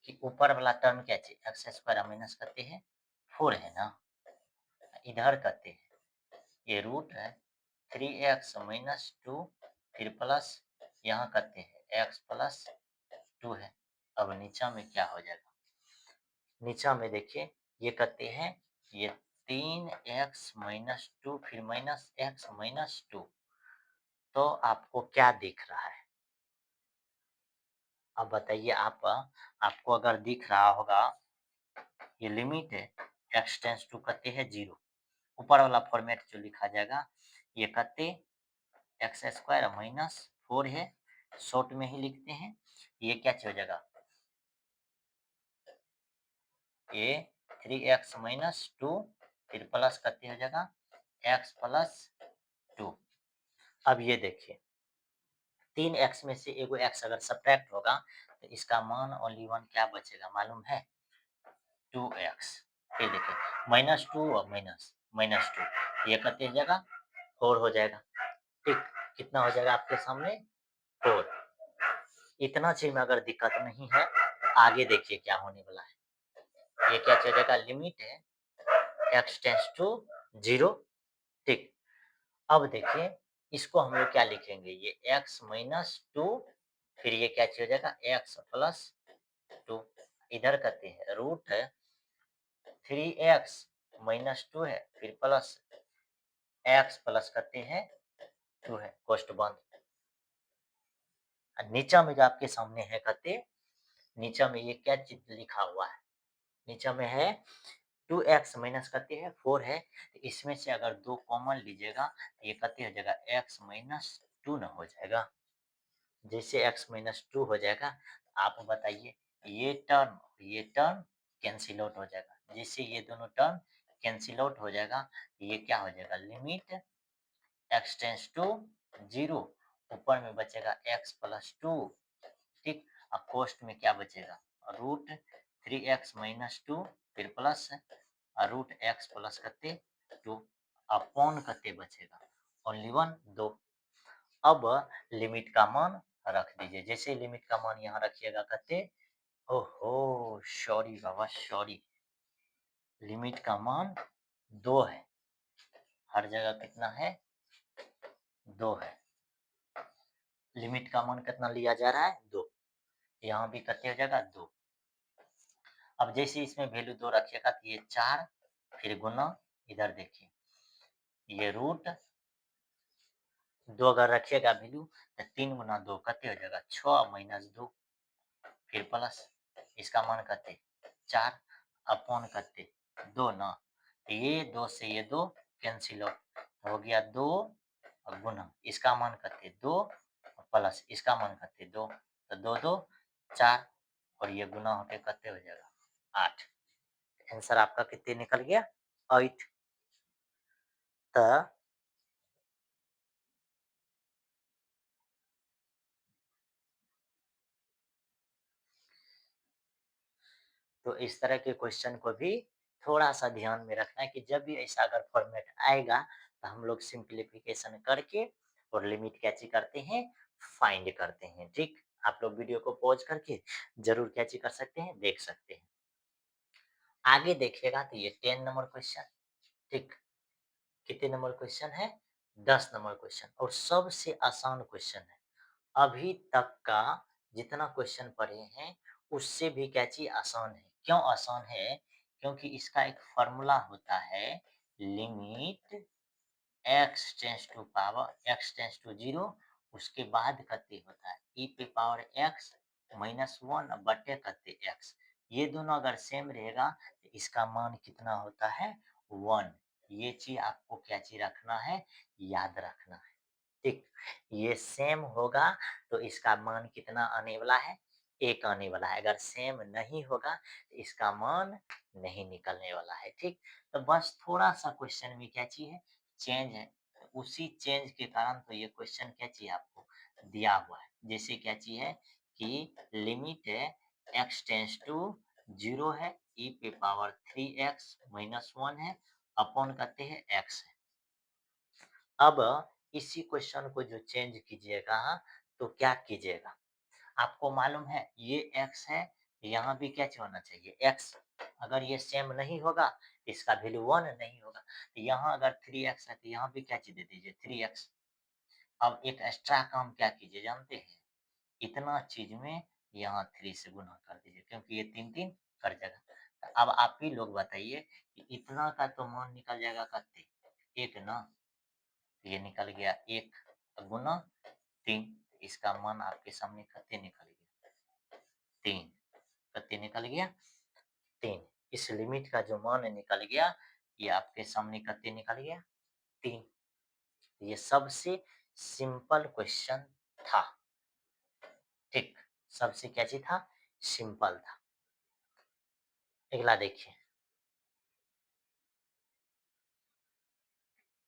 कि ऊपर वाला टर्म क्या चाहिए, एक्स स्क्वायर माइनस करते हैं 4 है ना, इधर करते हैं ये रूट है 3x माइनस 2, फिर प्लस यहाँ करते हैं x प्लस 2 है। अब नीचा में क्या हो जाएगा, नीचा में देखिए ये करते हैं ये 3x माइनस 2 फिर माइनस x माइनस 2, तो आपको क्या दिख रहा है, अब बताइए आप, आपको अगर दिख रहा होगा ये लिमिट है x टेंस टू करते हैं 0, ऊपर वाला फॉर्मेट जो लिखा जाएगा ये करते एक्स स्क्वायर माइनस 4 है, शॉर्ट में ही लिखते हैं, ये क्या हो जाएगा, ये 3x माइनस 2 फिर प्लस करते हो जाएगा x प्लस 2। अब ये देखिए 3x में से एगो x अगर सब्ट्रैक्ट होगा तो इसका मान ओनली वन क्या बचेगा मालूम है, 2x। ये देखिए माइनस 2 और माइनस माइनस 2, ये करते हो जाएगा 4 हो जाएगा, ठीक। कितना हो जाएगा आपके सामने 4। इतना चीज में अगर दिक्कत नहीं है तो आगे देखिए क्या होने वाला है, ये क्या चल जाएगा, लिमिट है x टेंस टू 0, ठीक। अब देखिए इसको हम लोग क्या लिखेंगे, ये x माइनस 2 फिर ये क्या हो जाएगा x प्लस 2, इधर करते हैं रूट है 3x माइनस 2 है फिर प्लस x प्लस करते हैं 2 है, कोष्ठ बंद। नीचा में जो आपके सामने है कहते, नीचा में ये क्या चीज लिखा हुआ है, नीचा में है 2x माइनस करते हैं 4 है, तो इसमें से अगर 2 कॉमन लीजिएगा तो ये कहते हो जाएगा x माइनस 2 ना हो जाएगा। जैसे x माइनस 2 हो जाएगा, आप बताइए ये टर्म कैंसिल आउट हो जाएगा, जैसे ये दोनों टर्म कैंसिल आउट हो जाएगा, ये क्या हो जाएगा, लिमिट x टेंस टू 0, ऊपर में बचेगा x प्लस 2, ठीक। अब कोष्ठ में क्या बचेगा, रूट 3x माइनस 2 फिर प्लस रूट एक्स प्लस करते 2 अपॉन करते बचेगा ओनली वन 2। अब लिमिट का मान रख दीजिए, जैसे लिमिट का मान यहाँ रखिएगा करते, ओहो सॉरी बाबा सॉरी, लिमिट का मान 2 है, हर जगह कितना है 2 है, लिमिट का मान कितना लिया जा रहा है 2, यहाँ भी करते हो जाएगा 2। अब जैसे इसमें वैल्यू 2 रखिएगा तो ये 4 फिर गुना, इधर देखिए ये रूट 2 अगर रखिएगा वैल्यू तो 3 गुना 2 कितने हो जाएगा 6 माइनस 2 फिर प्लस इसका मान करते 4 अपॉन करते 2 ना, तो ये 2 से ये 2 कैंसिल हो गया 2 और गुना इसका मान करते 2 प्लस इसका मान करते 2, तो 2 2 4 और ये गुना होके कितने हो जाएगा 8। आंसर आपका कितने निकल गया 8। तो तो इस तरह के क्वेश्चन को भी थोड़ा-सा ध्यान में रखना है कि जब भी ऐसा अगर फॉर्मेट आएगा, तो हम लोग सिंप्लीफिकेशन करके और लिमिट कैची करते हैं, फाइंड करते हैं, ठीक? आप लोग वीडियो को पॉज़ करके ज़रूर कैची कर सकते हैं, देख सकते हैं। आगे देखिएगा तो ये 10 नंबर क्वेश्चन, ठीक? कितने नंबर क्वेश्चन है? 10 नंबर क्वेश्चन और सबसे आसान क्वेश्चन है। अभी तक का जितना क्वेश्चन पढ़े हैं, उससे भी क्या चीज़ आसान है। क्यों आसान है? क्योंकि इसका एक फ़ॉर्मूला होता है, लिमिट x टेंड्स टू 0, उसके बाद करते होता है e पे पावर x माइनस 1 बटे करते x। ये दोनों अगर सेम रहेगा तो इसका मान कितना होता है 1। ये चीज़ आपको क्या चीज़ रखना है, याद रखना है। ठीक, ये सेम होगा तो इसका मान कितना आने वाला है, 1 आने वाला है। अगर सेम नहीं होगा तो इसका मान नहीं निकलने वाला है। ठीक, तो बस थोड़ा-सा क्वेश्चन में क्या चीज़ है, चेंज है। तो उसी चेंज के कारण तो ये क्वेश्चन क्या चीज़ आपको दिया हुआ है। जैसे क्या चीज़ है कि लिमिट x टेंड्स टू 0 है, e पे पावर 3x माइनस 1 है, अपॉन करते हैं x है। अब इसी क्वेश्चन को जो चेंज कीजिएगा तो क्या कीजिएगा? आपको मालूम है ये x है, यहाँ भी क्या होना चाहिए x। अगर ये सेम नहीं होगा, इसका वैल्यू 1 नहीं होगा। तो यहाँ अगर 3x है तो यहाँ भी क्या चीज़ दे दीजिए 3x। अब एक एक्स्ट्रा काम क्या कीजिए जानते हैं? इतना चीज़ में यहाँ 3 से गुणा कर दीजिए क्योंकि ये 3-3 कट जाएगा। तो अब आप ही लोग बताइए कि इतना का तो मान निकल जाएगा कितने? 1 ना? ये निकल गया 1 गुना 3, इसका मान आपके सामने कितने निकल गया 3। कितने निकल गया 3। इस लिमिट का जो मान निकल गया, ये आपके सामने कितने निकल गया 3। ये सबसे सिंपल क्वेश्चन था। ठीक, सबसे क्या चीज़ था? सिंपल था। अगला देखिए।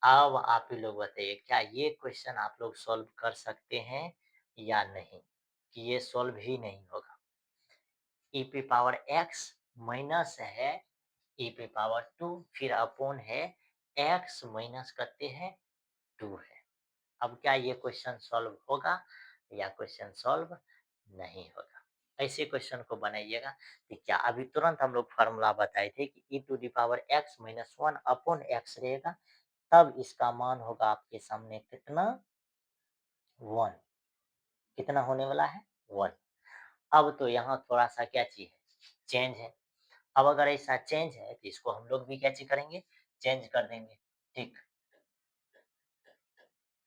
अब आप ही लोग बताइए क्या ये क्वेश्चन आप लोग सॉल्व कर सकते हैं या नहीं? कि ये सॉल्व ही नहीं होगा। e पे पावर x माइनस है e पे पावर 2 फिर अपॉन है x माइनस करते हैं 2 है। अब क्या ये क्वेश्चन सॉल्व होगा या क्वेश्चन सॉल्व नहीं होगा? ऐसे क्वेश्चन को बनाइएगा कि क्या अभी तुरंत हम लोग फार्मूला बताए थे कि e to the power x minus 1 upon x रहेगा, तब इसका मान होगा आपके सामने कितना 1। कितना होने वाला है 1। अब तो यहाँ थोड़ा-सा क्या चीज़ है, चेंज है। अब अगर ऐसा चेंज है तो इसको हम लोग भी क्या चीज़ करेंगे, चेंज कर देंगे। ठीक,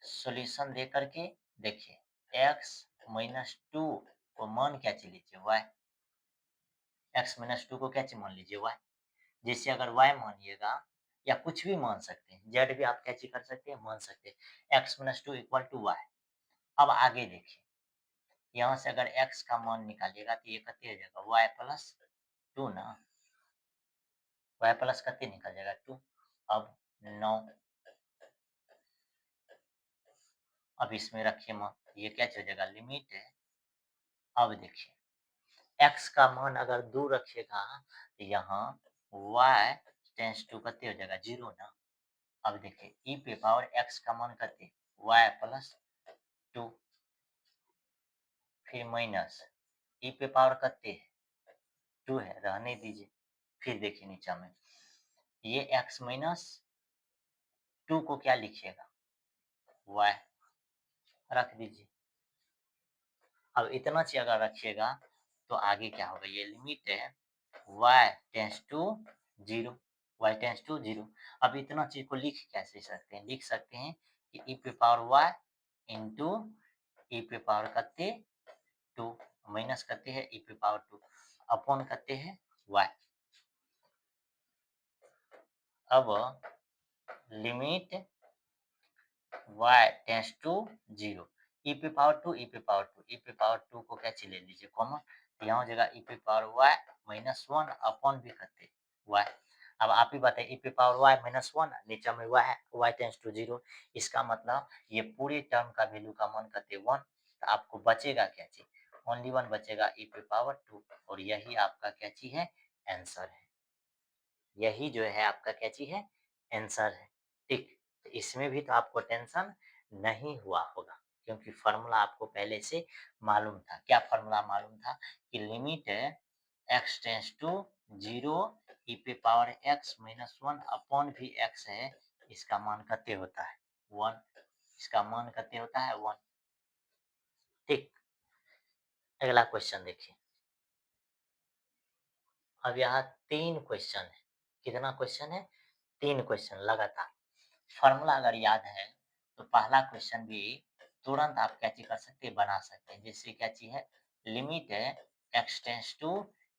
सॉल्यूशन दे करके देखिए x माइनस 2 को मान क्या चीज़ लीजिए y, x माइनस 2 को क्या चीज़ मान लीजिए y। जैसे अगर y मानिएगा या कुछ भी मान सकते हैं, z भी आप क्या चीज़ कर सकते हैं, मान सकते हैं। x minus 2 equal to y। अब आगे देखिए, यहाँ से अगर x का मान निकालिएगा तो ये कितने हो जाएगा y प्लस 2 ना, y प्लस कितने निकल जाएगा 2। अब 9, अब इसमें रखिए मान, ये क्या हो जाएगा लिमिट है। अब देखिए x का मान अगर 2 रखिएगा तो यहाँ y टेंड्स टू कितने हो जाएगा 0 ना। अब देखिए e पे पावर x का मान कितने y प्लस 2 फिर माइनस e पे पावर कितने है 2 है, रहने दीजिए। फिर देखिए नीचे में ये x माइनस 2 को क्या लिखिएगा y रख दीजिए। अब इतना चीज अगर रखिएगा तो आगे क्या होगा, ये लिमिट है y tends to 0, y tends to 0। अब इतना चीज को लिख कैसे सकते हैं, लिख सकते हैं कि e पे पावर y इंटू e पे पावर करते 2 माइनस करते हैं e पे पावर 2 अपॉन करते हैं y। अब limit y tends to 0, e पे पावर 2 e पे पावर 2 e पे पावर 2 को क्या चीज ले लीजिए कॉमन, तो यहाँ हो जाएगा e पे पावर y माइनस 1 अपॉन भी करते y। अब आप ही बताइए e पे पावर y माइनस 1 नीचे में y है, y टेंड्स टू 0, इसका मतलब ये पूरे टर्म का वैल्यू का मान करते 1। तो आपको बचेगा क्या चीज, ओनली 1 बचेगा e पे पावर 2, और यही आपका क्या चीज है, आंसर है। यही जो है आपका क्या चीज़ है, आंसर है। ठीक, तो इसमें भी तो आपको टेंशन नहीं हुआ होगा क्योंकि फ़ॉर्मूला आपको पहले से मालूम था। क्या फ़ॉर्मूला मालूम था कि limit x tends to 0 e पे पावर x माइनस 1 अपॉन भी x है, इसका मान कितने होता है 1। इसका मान कितने होता है 1। ठीक, अगला क्वेश्चन देखिए। अब यहाँ 3 क्वेश्चन है। कितना क्वेश्चन है, 3 क्वेश्चन लगातार। फॉर्मूला अगर याद है तो पहला क्वेश्चन भी तुरंत आप क्या चीज कर सकते हैं, बना सकते हैं। जैसे क्या चीज है, लिमिट है x टेंड्स टू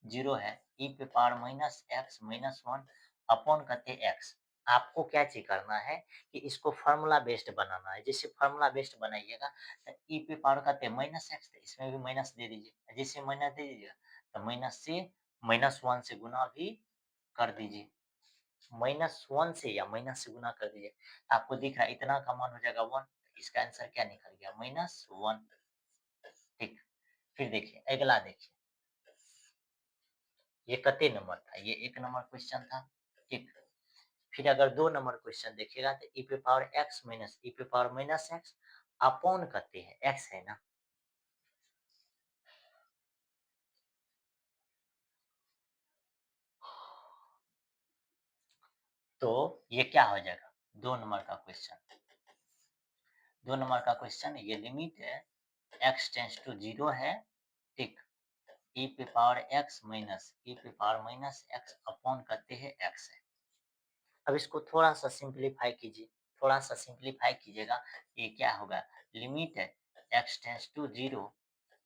0 है, ई पे power minus x minus one upon करते एक्स। आपको क्या चीज करना है कि इसको फार्मूला बेस्ड बनाना है। जैसे फार्मूला बेस्ड बनाइएगा तो ई पे पावर करते माइनस एक्स, तो इसमें भी माइनस दे दीजिए। जैसे माइनस दे दीजिएगा तो माइनस से माइनस वन से गुना भी कर दीजिए। माइनस वन से या माइनस से गुना कर दीजिए। आपको दिख रहा है इतना का मान हो जाएगा वन। इसका आंसर क्या निकल गया? Minus one. ठीक। फिर देखिए अगला देखिए, ये कितने नंबर था? ये 1 नंबर क्वेश्चन था। ठीक। फिर अगर 2 नंबर क्वेश्चन देखिएगा तो ई पे पावर एक्स माइनस ई पे पावर माइनस एक्स अपॉन करते हैं एक्स है ना। तो ये क्या हो जाएगा? 2 नंबर का क्वेश्चन। 2 नंबर का क्वेश्चन ये लिमिट है एक्स टेंड्स टू 0 है। ठीक। ई पे पावर एक्स माइनस ई पे पावर माइनस एक्स अपॉन करते हैं एक्स है। अब इसको थोड़ा-सा सिंप्लीफाई कीजिए, थोड़ा-सा सिंप्लीफाई कीजिएगा, ये क्या होगा? लिमिट है एक्स टेंड्स टू 0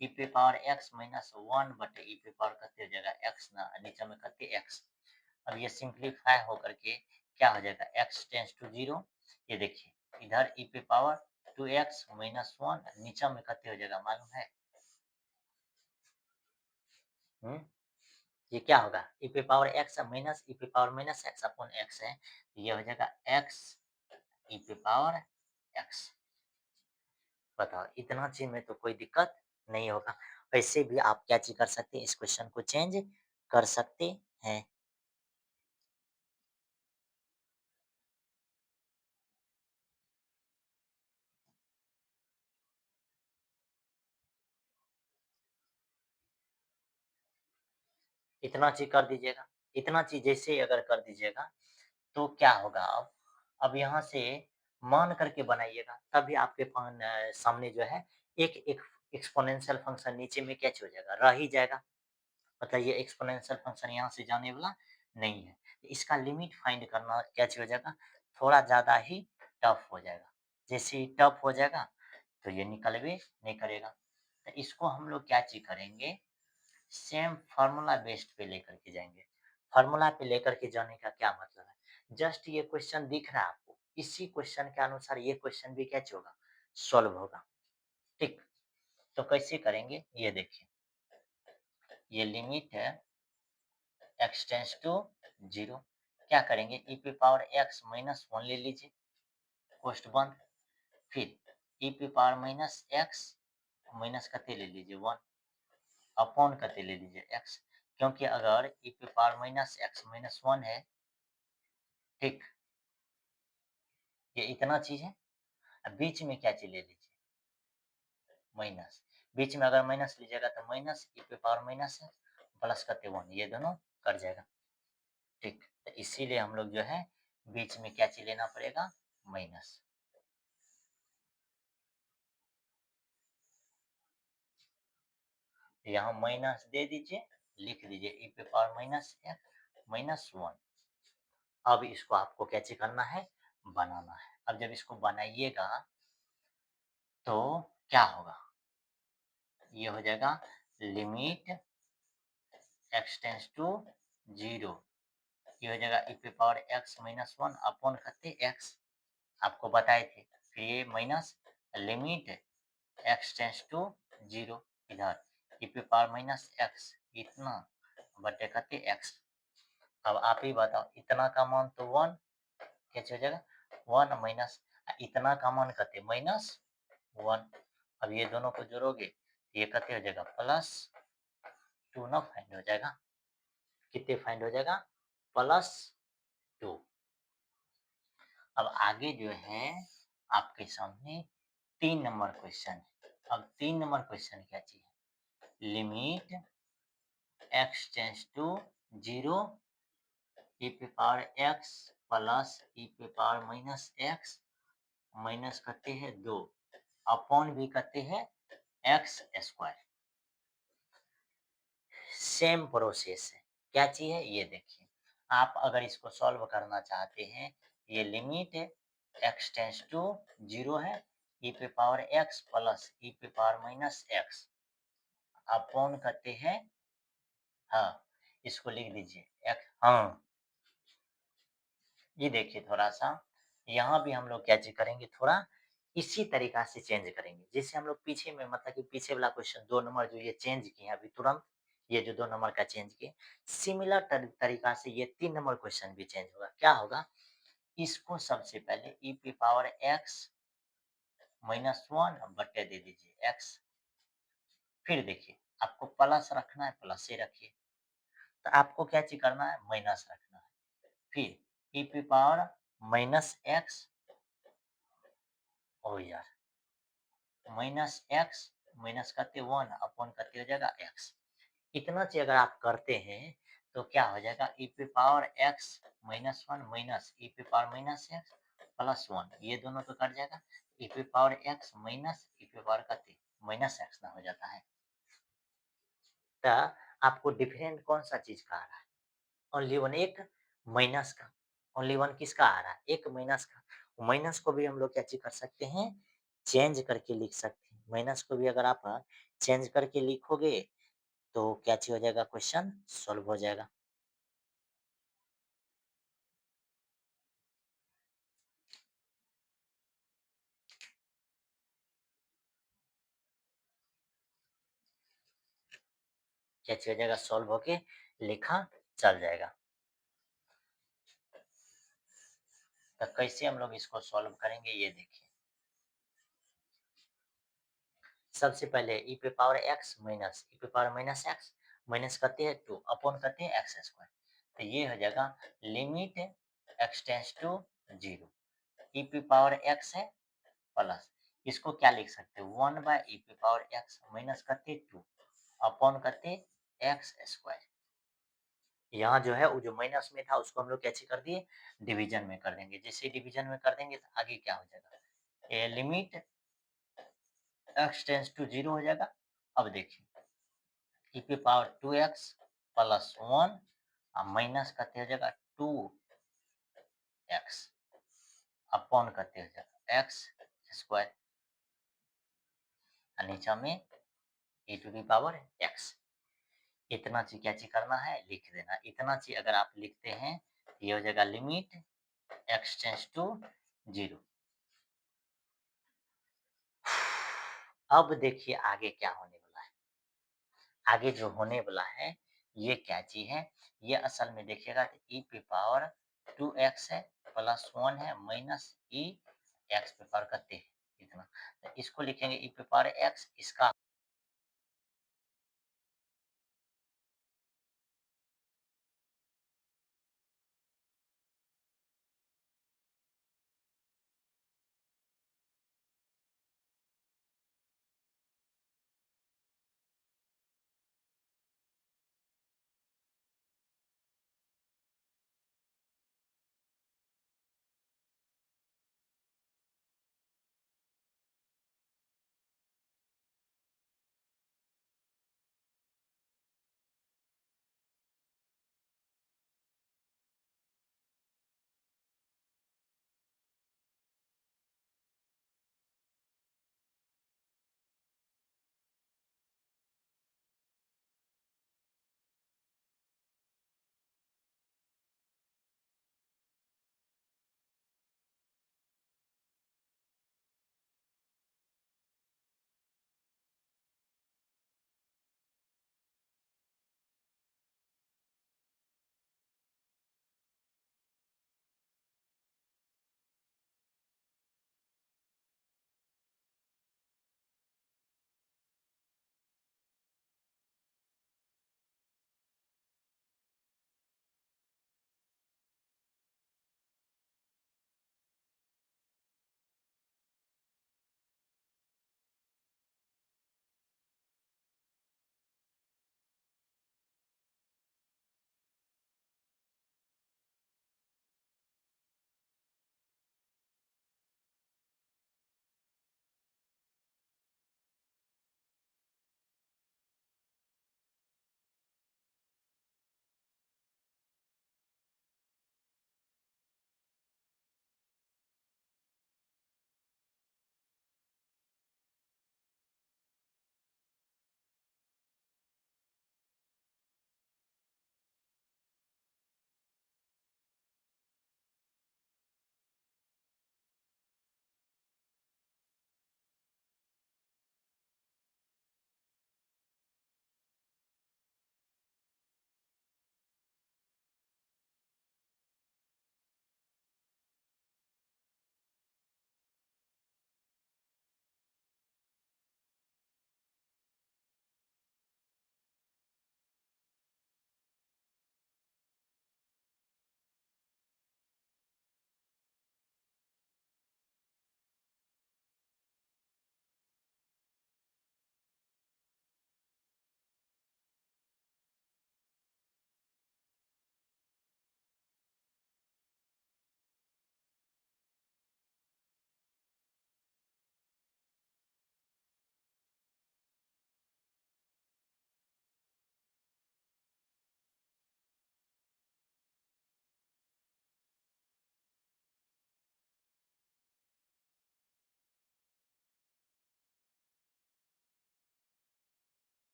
ई पे पावर एक्स माइनस 1 बटे ई पे पावर करते हो जाएगा एक्स ना, नीचे में करते एक्स। अब ये सिंप्लीफाई होकर के क्या हो जाएगा? X tends to 0। ये देखिए इधर ई पे पावर 2x माइनस 1 नीचे में करते हो जाएगा, मालूम है? हुँ? ये क्या होगा? ई पे पावर एक्स माइनस ई पे power minus x upon x है। ये हो जाएगा एक्स ई पे पावर एक्स। बताओ इतना चीज में तो कोई दिक्कत नहीं होगा। वैसे भी आप क्या चीज कर सकते हैं, इस क्वेश्चन को चेंज कर सकते हैं। इतना चीज कर दीजिएगा। इतना चीज जैसे अगर कर दीजिएगा तो क्या होगा? अब यहाँ से मान करके बनाइएगा तभी आपके सामने जो है एक एक एक्सपोनेंशियल फंक्शन नीचे में कैच हो जाएगा, रह ही जाएगा। मतलब ये एक्सपोनेंशियल फंक्शन यहाँ से जाने वाला नहीं है। इसका लिमिट फाइंड करना कैसे हो जाएगा? थोड़ा ज़्यादा ही टफ हो जाएगा। जैसे ही टफ हो जाएगा तो ये निकल भी नहीं करेगा। तो इसको हम लोग क्या चीज़ करेंगे? सेम फार्मूला बेस्ड पे लेकर के जाएँगे। फार्मूला पे लेकर के जाने का क्या मतलब है? जस्ट ये क्वेश्चन दिख रहा है आपको, इसी क्वेश्चन के अनुसार ये क्वेश्चन भी कैच होगा? सॉल्व होगा। ठीक? तो कैसे करेंगे? ये देखिए, ये लिमिट है एक्स टेंड्स टू 0। क्या करेंगे? ई पे पावर एक्स माइनस 1 ले लीजिए, कोष्ठ बंद। फिर ई पे पावर माइनस एक्स माइनस करते ले लीजिए 1 अपॉन करते ले लीजिए एक्स। क्योंकि अगर ई पे पावर माइनस एक्स माइनस 1 है, ठीक, ये इतना चीज है। अब बीच में क्या चीज ले लीजिए? माइनस। बीच में अगर माइनस लीजिएगा तो माइनस ई पे पावर माइनस है प्लस करते 1, ये दोनों कट जाएगा। ठीक, तो इसीलिए हम लोग जो है बीच में क्या चीज लेना पड़ेगा? माइनस। यहाँ माइनस दे दीजिए, लिख दीजिए ई पे पावर माइनस एक्स माइनस 1। अब इसको आपको क्या चीज करना है? बनाना है। अब जब इसको बनाइएगा तो क्या होगा? ये हो जाएगा लिमिट एक्स टेंड्स टू 0। ये हो जाएगा ई पे पावर एक्स माइनस 1 अपॉन करते एक्स, आपको बताए थे। फिर ये minus limit x tends to 0, इधर ई पे पावर माइनस एक्स इतना बटे करते एक्स। अब आप ही बताओ, इतना का मान तो 1 कैसे हो जाएगा? 1 माइनस इतना का मान करते माइनस 1। अब ये दोनों को जोड़ोगे ये कितने हो जाएगा? प्लस 2 ना फाइंड हो जाएगा। कितने फाइंड हो जाएगा? प्लस 2। अब आगे जो है आपके सामने 3 नंबर क्वेश्चन है। अब 3 नंबर क्वेश्चन क्या चाहिए? लिमिट एक्स टेंड्स टू 0 ई पे पावर एक्स प्लस ई पे पावर माइनस एक्स माइनस करते हैं 2 अपॉन भी करते हैं एक्स स्क्वायर। सेम प्रोसेस है। क्या चीज है? ये देखिए, आप अगर इसको सॉल्व करना चाहते हैं, ये लिमिट है एक्स टेंड्स टू 0 है, ई पे पावर एक्स प्लस ई पे पावर माइनस एक्स अपॉन करते हैं, हाँ, इसको लिख दीजिए एक्स, हाँ, ये देखिए थोड़ा-सा, यहाँ भी हम लोग क्या चीज़ करेंगे, थोड़ा इसी तरीक़ा से चेंज करेंगे। जैसे हम लोग पीछे में मतलब कि पीछे वाला क्वेश्चन 2 नंबर जो ये चेंज किए हैं अभी तुरंत, ये जो 2 नंबर का चेंज किए, सिमिलर तरीक़ा से ये 3 नंबर क्वेश्चन भी चेंज होगा। क्या होगा? इसको सबसे पहले ई की पावर x -1 बट्टे दे दीजिए x। फिर देखिए, आपको प्लस रखना है, प्लस ही रखिए। तो आपको क्या चीज़ करना है? माइनस रखना है। फिर ई की पावर -x, ओह यार! -x माइनस करते 1 अपॉन करते हो जाएगा x। इतना चीज़ अगर आप करते हैं, तो क्या हो जाएगा e की पावर x -1 माइनस e की पावर माइनस x प्लस 1, ये दोनों तो कट जाएगा। e की पावर x माइनस e की पावर कते माइनस x ना हो जाता है। तो आपको डिफरेंट कौन-सा चीज़ का आ रहा है? ओनली वन एक माइनस का, ओनली वन किसका आ रहा है? एक माइनस का। माइनस को भी हम लोग क्या चीज़ कर सकते हैं? चेंज करके लिख सकते हैं। माइनस को भी अगर आप चेंज करके लिखोगे, तो क्या चीज़ हो जाएगा? क्वेश्चन सॉल्व हो जाएगा। क्या चीज़ हो जाएगा? सॉल्व होके लिखा चल जाएगा। तो कैसे हम लोग इसको सॉल्व करेंगे, ये देखिए। सबसे पहले e पे पावर x माइनस e पे पावर माइनस x माइनस करते हैं 2 अपॉन करते हैं x स्क्वायर। तो ये हो जाएगा limit x tends to 0, e पे पावर x है प्लस, इसको क्या लिख सकते हैं? 1 बाय e पे पावर x माइनस करते 2 अपॉन करते x स्क्वायर। यहाँ जो है वो जो माइनस में था उसको हम लोग कैसे कर दिए? डिवीजन में कर देंगे। जैसे डिवीजन में कर देंगे तो आगे क्या हो जाएगा? ये लिमिट x टेंड्स टू 0 हो जाएगा। अब देखिए e की पावर 2x प्लस 1 माइनस करते हो जाएगा 2x अपॉन करते हो जाएगा x स्क्वायर, और नीचे में e to the power x। इतना चीज क्या चीज करना है? लिख देना। इतना चीज अगर आप लिखते हैं, ये हो जाएगा लिमिट x टेंड्स टू 0। अब देखिए आगे क्या होने वाला है। आगे जो होने वाला है, ये क्या चीज़ है? ये असल में देखिएगा तो e की पावर 2x है, प्लस 1 है, माइनस e x पे पावर करते हैं इतना। तो इसको लिखेंगे e पे पावर x, इसका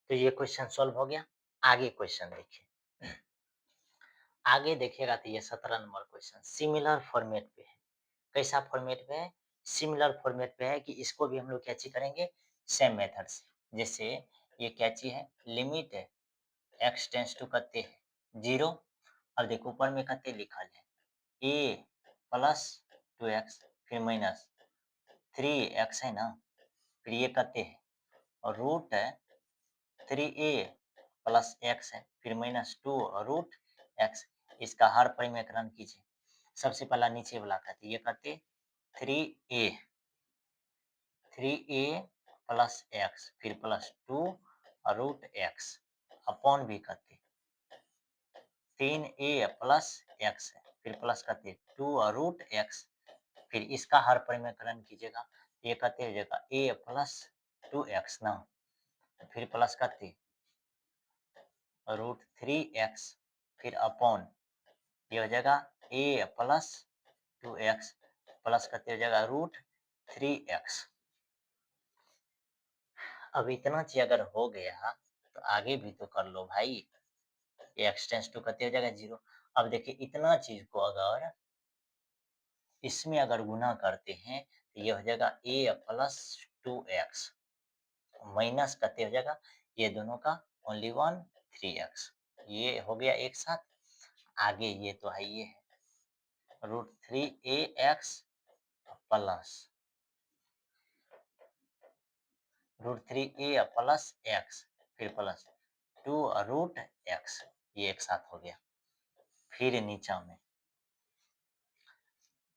तो ये क्वेश्चन सॉल्व हो गया। आगे क्वेश्चन देखिए। आगे देखिएगा तो ये 17 नंबर क्वेश्चन सिमिलर फॉर्मेट पे है। कैसा फॉर्मेट पे है? सिमिलर फॉर्मेट पे है कि इसको भी हम लोग कैची करेंगे सेम मेथड से। जैसे ये कैची है, लिमिट है एक्स टेंस टू करते हैं 0। अब देखो ऊपर में करते लिखा है ए प्लस 2x फिर माइनस 3x है ना, फिर ये करते हैं और रूट है 3a प्लस x है फिर माइनस 2 और रूट x। इसका हर परिमेकरण कीजिए। सबसे पहला नीचे वाला करते ये करते 3a 3a प्लस x फिर प्लस 2 और रूट x अपॉन भी करते 3a प्लस x है फिर प्लस करते 2 और रूट x। फिर इसका हर परिमेकरण कीजिएगा। ये करते हो जाएगा a प्लस 2x ना, फिर प्लस करते रूट 3x फिर अपॉन ये हो जाएगा a प्लस 2x प्लस करते हो जाएगा रूट 3x। अब इतना चीज अगर हो गया तो आगे भी तो कर लो भाई। ये x टेंस टू करते हो जाएगा 0। अब देखिए इतना चीज को अगर इसमें अगर गुना करते हैं तो ये हो जाएगा a प्लस 2x माइनस करते हो जाएगा ये दोनों का ओनली 1 3x। ये हो गया एक साथ। आगे ये तो है ये है root 3ax plus root 3a plus x फिर प्लस 2 रूट x। ये एक साथ हो गया। फिर नीचा में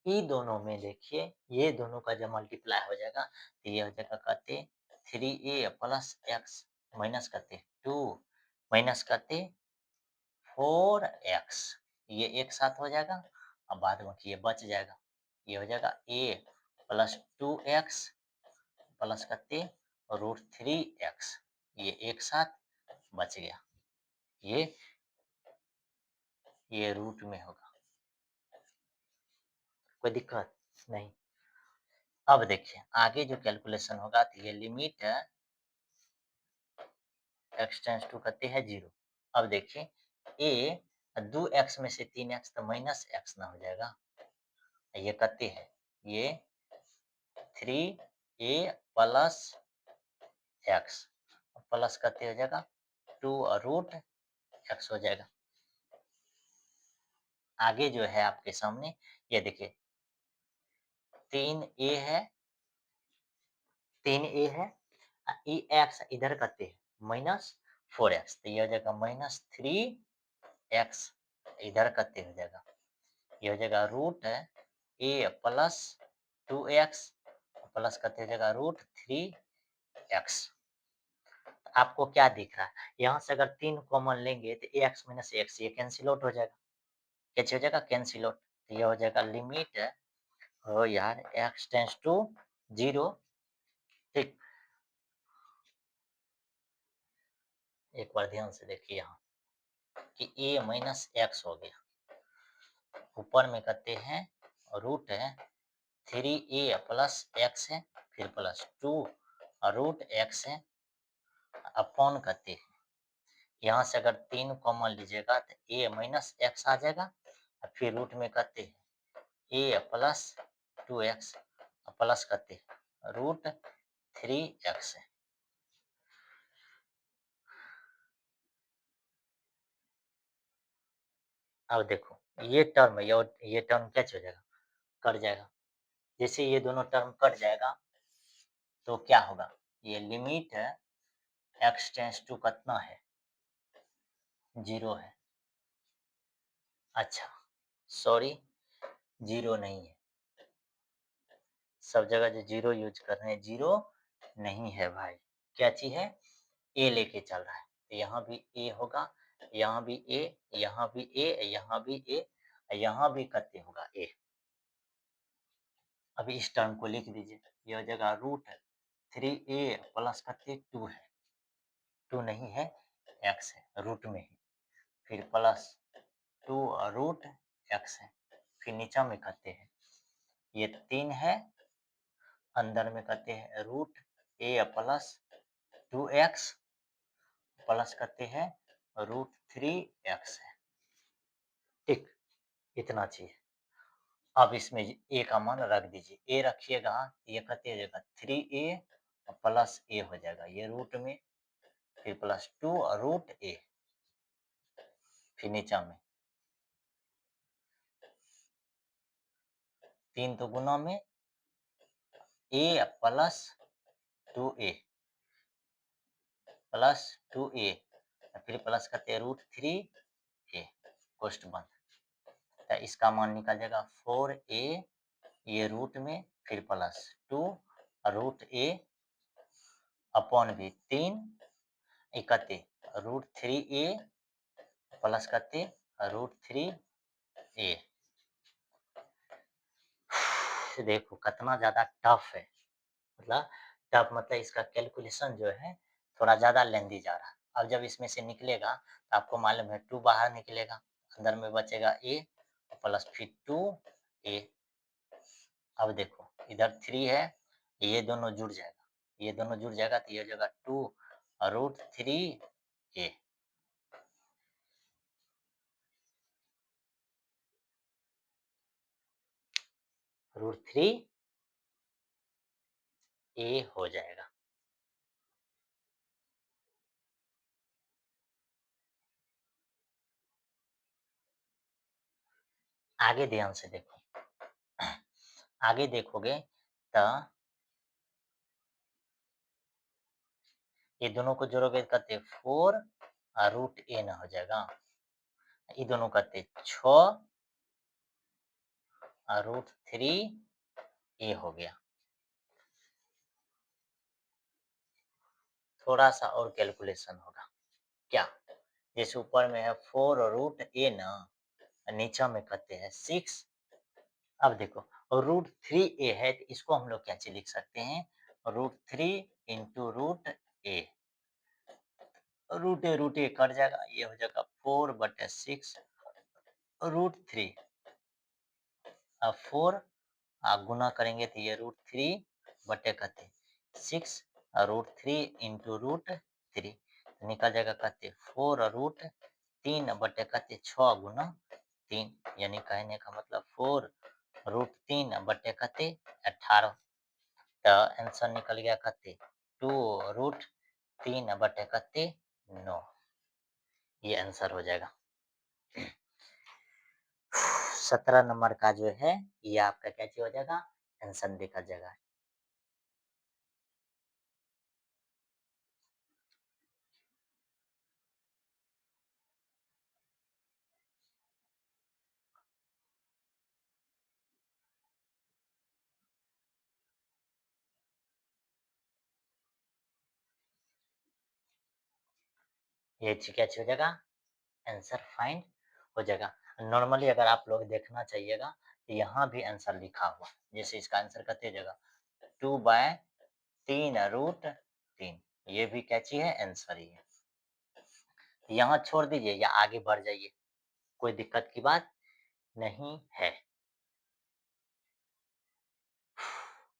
ये दोनों में देखिए ये दोनों का जब मल्टीप्लाई हो जाएगा तो ये हो जाएगा कहते 3a प्लस x माइनस करते 2 माइनस करते 4x। ये एक साथ हो जाएगा। अब बाद में ये बच जाएगा। ये हो जाएगा a प्लस 2x प्लस करते रूट 3x। ये एक साथ बच गया। ये रूट में होगा, कोई दिक्कत नहीं। अब देखिए आगे जो कैलकुलेशन होगा तो ये लिमिट एक्स टेंस टू करते हैं 0। अब देखिए ए 2x में से 3x तो माइनस x ना हो जाएगा। ये करते हैं ये 3a प्लस x प्लस करते हो जाएगा 2 और रूट x हो जाएगा। आगे जो है आपके सामने ये देखिए 3a है 3a है ई एक्स इधर करते हैं माइनस 4x तो ये हो जाएगा माइनस 3x इधर करते हो जाएगा। ये हो जाएगा रूट ए प्लस 2x प्लस करते हो जाएगा रूट 3x। आपको क्या दिख रहा है यहाँ से अगर 3 कॉमन लेंगे तो ax माइनस x ये कैंसिल आउट हो जाएगा। कैसे हो जाएगा कैंसिल आउट। तो ये हो जाएगा लिमिट हो यार x टेंस टू 0। ठीक, एक बार ध्यान से देखिए यहाँ कि a माइनस x हो गया। ऊपर में करते हैं रूट है 3a प्लस x है फिर प्लस 2 रूट x है अपॉन करते हैं। यहाँ से अगर 3 कॉमन लीजिएगा तो a माइनस x आ जाएगा और फिर रूट में करते हैं a प्लस 2x प्लस करते हैं रूट 3x है। अब देखो ये टर्म ये टर्म क्या हो जाएगा कट जाएगा। जैसे ये दोनों टर्म कट जाएगा तो क्या होगा ये लिमिट है एक्स टेंस टू कितना है 0 है। अच्छा सॉरी 0 नहीं है। सब जगह जो 0 यूज कर रहे हैं 0 नहीं है भाई। क्या चीज है ए लेके चल रहा है तो यहाँ भी ए होगा यहाँ भी ए यहाँ भी ए यहाँ भी ए यहाँ भी करते होगा ए। अभी इस टर्म को लिख दीजिए। यह जगह रूट 3a प्लस करते 2 है 2 नहीं है x है रूट में ही फिर प्लस 2 रूट x है फिर नीचा में करते हैं ये 3 है अंदर में करते हैं root a plus 2x plus करते हैं √3x है। ठीक, इतना चाहिए। अब इसमें a का मान रख दीजिए। a रखिएगा, ये कहते हो जाएगा 3a प्लस a हो जाएगा, ये रूट में, फिर प्लस 2 और √a, फिर नीचा में 3 तो गुना में a plus 2a plus 2a, फिर प्लस करते हैं √3a, कोष्ठ बंद। तो इसका मान निकल जाएगा 4a, ये रूट में, फिर प्लस 2 √a अपॉन भी 3 इकते √3a प्लस करते √3a। देखो कितना ज्यादा टफ है, मतलब टफ मतलब इसका कैलकुलेशन जो है थोड़ा ज्यादा लेंदी जा रहा है। अब जब इसमें से निकलेगा तो आपको मालूम है 2 बाहर निकलेगा, अंदर में बचेगा a प्लस फिर 2a। अब देखो इधर 3 है, ये दोनों जुड़ जाएगा, ये दोनों जुड़ जाएगा तो ये हो जाएगा 2 √3a। √3a हो जाएगा। आगे ध्यान से देखो, आगे देखोगे तो ये दोनों को जोड़ोगे कहते 4 √a ना हो जाएगा, ये दोनों कहते 6 √3a हो गया। थोड़ा सा और कैलकुलेशन होगा, क्या, जैसे ऊपर में है 4 √a ना, नीचा में कहते हैं 6। अब देखो √3a है तो इसको हम लोग क्या चीज लिख सकते हैं, √3 इंटू √a, √a कट जाएगा, ये हो जाएगा 4/6 √3। अब 4 गुना करेंगे तो ये √3 बटे कहते 6 √3 इंटू √3, तो निकल जाएगा कहते 4 √3 बटे कहते 6 गुना 3, यानी कहने का मतलब 4 √3 बटे कहते 18। तो आंसर निकल गया कहते 2 √3 बटे कहते 9, ये आंसर हो जाएगा। 17 नंबर का जो है ये आपका क्या चीज हो जाएगा, आंसर देखा जाएगा। ये क्या चीज हो जाएगा, आंसर फाइंड हो जाएगा। नॉर्मली अगर आप लोग देखना चाहिएगा तो यहाँ भी आंसर लिखा हुआ, जैसे इसका आंसर कहते जाएगा 2/3 √3, ये भी क्या चीज है, आंसर ही है। यहाँ छोड़ दीजिए या आगे बढ़ जाइए, कोई दिक्कत की बात नहीं है।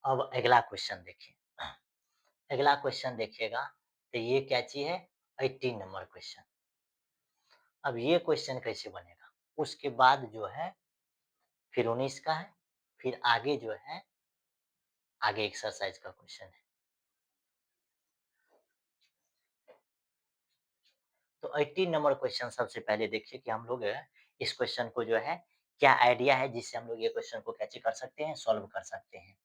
अब अगला क्वेश्चन देखिए, अगला क्वेश्चन देखिएगा तो ये क्या चीज है, 18 नंबर क्वेश्चन। अब ये क्वेश्चन कैसे बनेगा, उसके बाद जो है फिर 19 का है, फिर आगे जो है आगे एक्सरसाइज का क्वेश्चन है। तो 18 नंबर क्वेश्चन सबसे पहले देखिए कि हम लोग इस क्वेश्चन को जो है क्या आइडिया है जिससे हम लोग ये क्वेश्चन को कैसे कर सकते हैं, सॉल्व कर सकते हैं।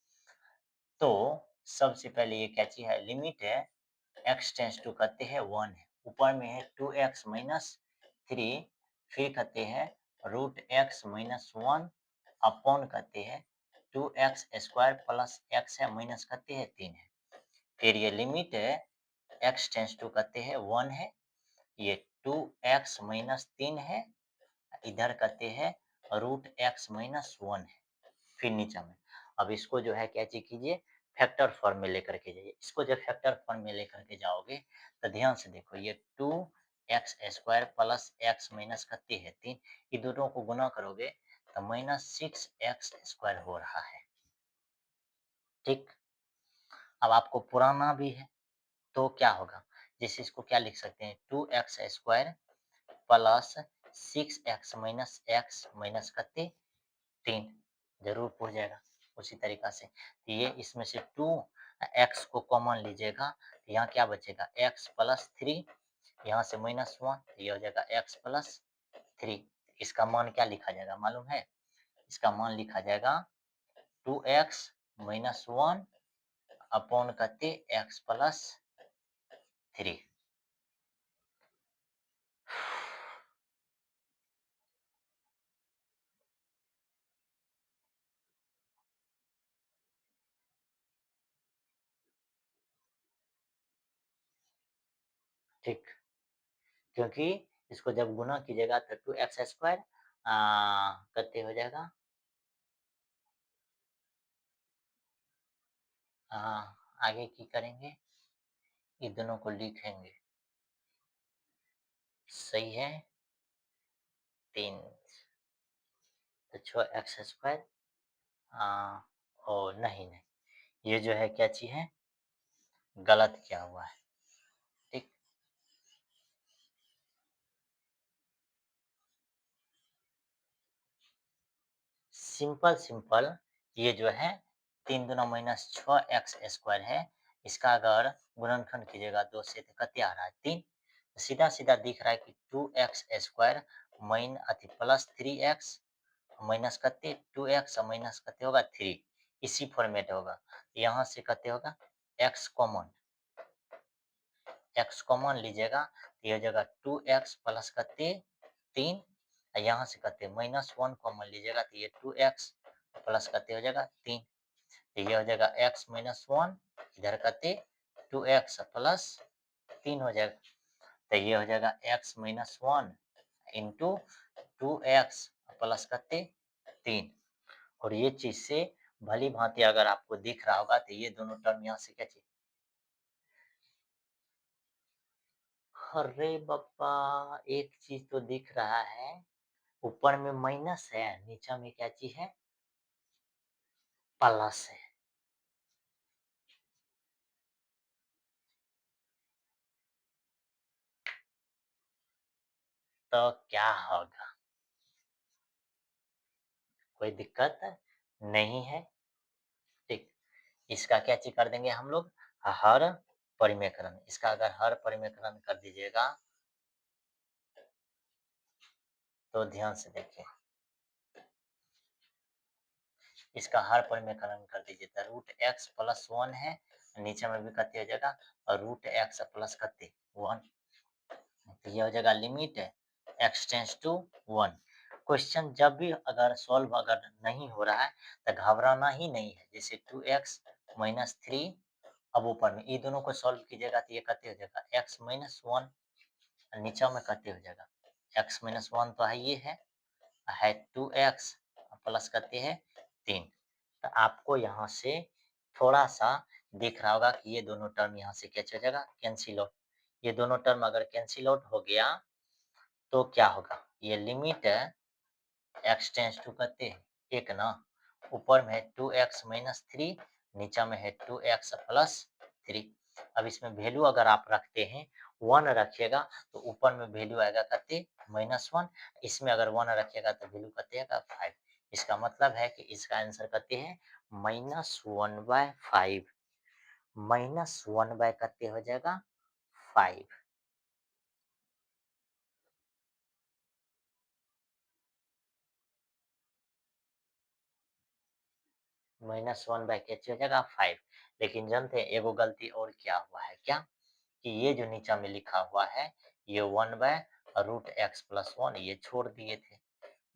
तो सबसे पहले ये क्या चीज है, लिमिट है x टेंस टू कहते हैं 1 है, ऊपर में है 2x माइनस 3, फिर कहते हैं √x-1 अपॉन कहते हैं 2x² प्लस x है माइनस कहते हैं 3 है, फिर ये लिमिट है x टेंस टू कहते हैं 1 है, ये 2x-3 है, इधर कहते हैं √x-1 है, फिर नीचे में। अब इसको जो है क्या चीज कीजिए, फैक्टर फॉर्म में लेकर के जाइए। इसको जब फैक्टर फॉर्म में लेकर के जाओगे तो ध्यान से देखो, ये 2x² प्लस x माइनस कहते हैं 3, ये दोनों को गुना करोगे तो -6x² हो रहा है। ठीक, अब आपको पुराना भी है तो क्या होगा, जैसे इसको क्या लिख सकते हैं, 2x² plus 6x minus x minus कते 3 जरूर पूछ जाएगा उसी तरीका से। तो ये इसमें से 2x को कॉमन लीजिएगा तो यहाँ क्या बचेगा, x प्लस 3, यहाँ से -1, ये हो जाएगा x प्लस 3। इसका मान क्या लिखा जाएगा मालूम है, इसका मान लिखा जाएगा 2x माइनस 1 अपॉन कते x प्लस 3। ठीक, क्योंकि इसको जब गुना कीजिएगा तो 2x² कते हो जाएगा, आगे की करेंगे, ये दोनों को लिखेंगे, सही है 3, तो 6x², और नहीं नहीं, ये जो है क्या चीज है, गलत क्या हुआ है। ठीक, सिंपल सिंपल, ये जो है 3 दूना -6x² है, इसका अगर गुणनखंड कीजिएगा 2 से तो कते आ रहा है 3, सीधा सीधा दिख रहा है कि 2x² माइन अति प्लस 3x माइनस कते 2x माइनस कते होगा 3, इसी फॉर्मेट होगा। यहाँ से कते होगा x कॉमन लीजिएगा तो ये हो जाएगा 2x प्लस कते 3, यहाँ से कते -1 कॉमन लीजिएगा तो ये 2x प्लस कते हो जाएगा 3, तो ये हो जाएगा x माइनस 1, इधर कते 2x प्लस 3 हो जाएगा, तो ये हो जाएगा x minus 1 into 2x plus कते 3। और ये चीज से भली भांति अगर आपको दिख रहा होगा तो ये दोनों टर्म यहाँ से क्या चीज, अरे बप्पा एक चीज तो दिख रहा है, ऊपर में माइनस है, नीचे में क्या चीज है, प्लस है। तो क्या होगा, कोई दिक्कत नहीं है। ठीक, इसका क्या चीज कर देंगे हम लोग, हर परिमेकरण, इसका अगर हर परिमेकरण कर दीजिएगा तो ध्यान से देखिए, इसका हर परिमेकरण कर दीजिए तो √x प्लस 1 है, नीचे में भी कते हो जाएगा और √x प्लस कते 1, तो ये हो जाएगा limit x tends to 1। Question जब भी अगर सॉल्व अगर नहीं हो रहा है तो घबराना ही नहीं है, जैसे 2x माइनस 3, अब ऊपर में ये दोनों को सॉल्व कीजिएगा तो ये कते हो जाएगा x माइनस 1, नीचे में कते हो जाएगा x माइनस 1 तो है, ये है 2x प्लस करते हैं 3। तो आपको यहाँ से थोड़ा सा दिख रहा होगा कि ये दोनों टर्म यहाँ से क्या हो जाएगा, कैंसिल आउट। ये दोनों टर्म अगर कैंसिल आउट हो गया तो क्या होगा, ये लिमिट x टेंस टू करते हैं 1 ना, ऊपर में है 2x माइनस 3, नीचे में है 2x प्लस 3। अब इसमें वैल्यू अगर आप रखते हैं 1 रखिएगा तो ऊपर में वैल्यू आएगा कते -1, इसमें अगर 1 रखिएगा तो वैल्यू कते आएगा 5। इसका मतलब है कि इसका आंसर कते हैं -1/5, -1 बाय कते हो जाएगा 5। -1 बाय कैसे हो जाएगा 5। लेकिन जानते हैं एगो गलती और क्या हुआ है, क्या कि ये जो नीचे में लिखा हुआ है ये 1/√x प्लस 1 ये छोड़ दिए थे,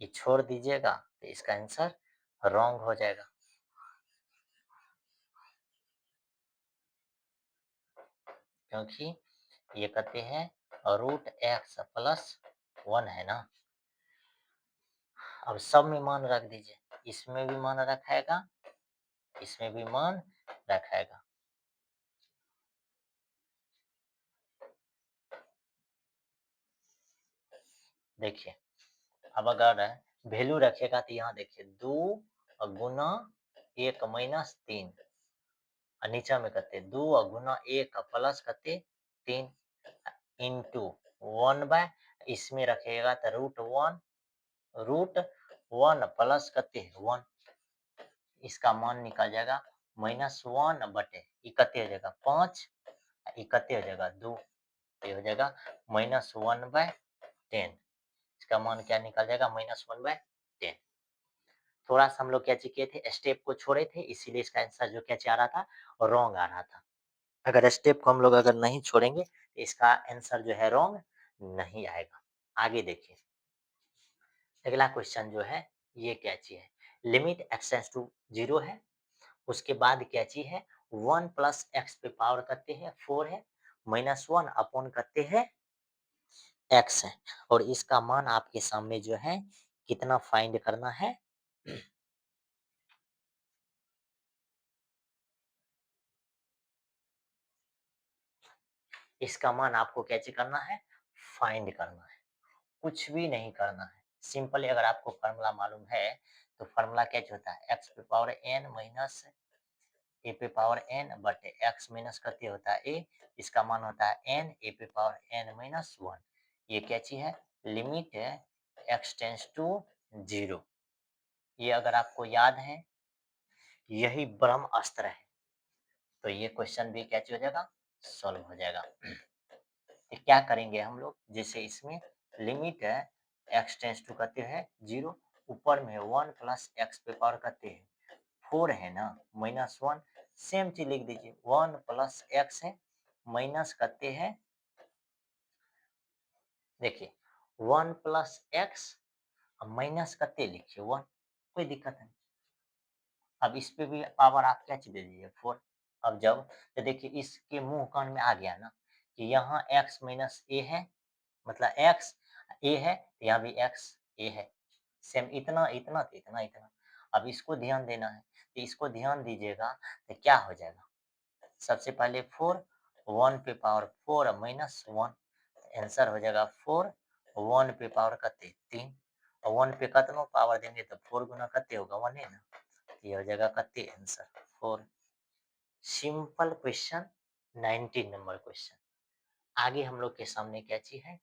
ये छोड़ दीजिएगा तो इसका आंसर रॉन्ग हो जाएगा, क्योंकि ये कहते हैं √x प्लस 1 है ना। अब सब में मान रख दीजिए, इसमें भी मान रखाएगा, इसमें भी मान रखाएगा। देखिए अब अगर वैल्यू रखेगा तो यहाँ देखिए 2 गुना 1 माइनस 3, नीचे में कहते 2 गुना 1 प्लस कहते 3, इंटू 1 इसमें रखेगा तो रूट 1 प्लस कते 1 इसका मान निकल जाएगा -1 बटे ई कते हो जाएगा 5 ई कते हो जाएगा 2 ये हो जाएगा -1/10 इसका मान क्या निकल जाएगा -1/10। थोड़ा सा हम लोग क्या किए थे स्टेप को छोड़े थे इसीलिए इसका आंसर जो क्या आ रहा था रॉन्ग आ रहा था। अगर स्टेप को हम लोग अगर नहीं छोड़ेंगे तो इसका आंसर जो है रॉन्ग नहीं आएगा। आगे देखिए अगला क्वेश्चन जो है ये क्या चीज है लिमिट एक्स टेंड्स टू 0 है उसके बाद क्या चीज है 1 प्लस एक्स पे पावर करते हैं 4 है -1 अपॉन करते हैं एक्स है और इसका मान आपके सामने जो है कितना फाइंड करना है इसका मान आपको कैसे करना है फाइंड करना है कुछ भी नहीं करना है सिंपली अगर आपको फार्मूला मालूम है तो फार्मूला क्या होता है एक्स पे पावर एन माइनस ए पे पावर एन बटे एक्स माइनस करते होता है ए इसका मान होता है एन ए पे पावर एन माइनस 1 ये क्या चीज है लिमिट है एक्स टेंस टू 0 ये अगर आपको याद है यही ब्रह्मास्त्र है तो ये क्वेश्चन भी क्या हो जाएगा सॉल्व हो जाएगा। तो क्या करेंगे हम लोग जैसे इसमें लिमिट है एक्स टेंस टू करते हैं 0 ऊपर में 1 प्लस एक्स पे पावर करते हैं 4 है ना -1 सेम चीज लिख दीजिए 1 प्लस एक्स है माइनस करते हैं देखिए 1 प्लस एक्स माइनस करते लिखिए 1 कोई दिक्कत नहीं। अब इस पे भी पावर आप क्या चीज दे दीजिए 4 अब जब तो देखिए इसके मुंह कान में आ गया ना कि यहाँ एक्स माइनस ए है मतलब एक्स ए है यहाँ भी एक्स ए है सेम इतना इतना तो इतना इतना अब इसको ध्यान देना है तो इसको ध्यान दीजिएगा तो क्या हो जाएगा सबसे पहले 4 1 पे पावर 4 -1 आंसर हो जाएगा 4 1 पे पावर कते 3 और 1 पे कतनो पावर देंगे तो 4 गुना कते होगा 1 है ना ये हो जाएगा कते answer 4 simple question 19 number question आगे हम लोग के सामने क्या चीज है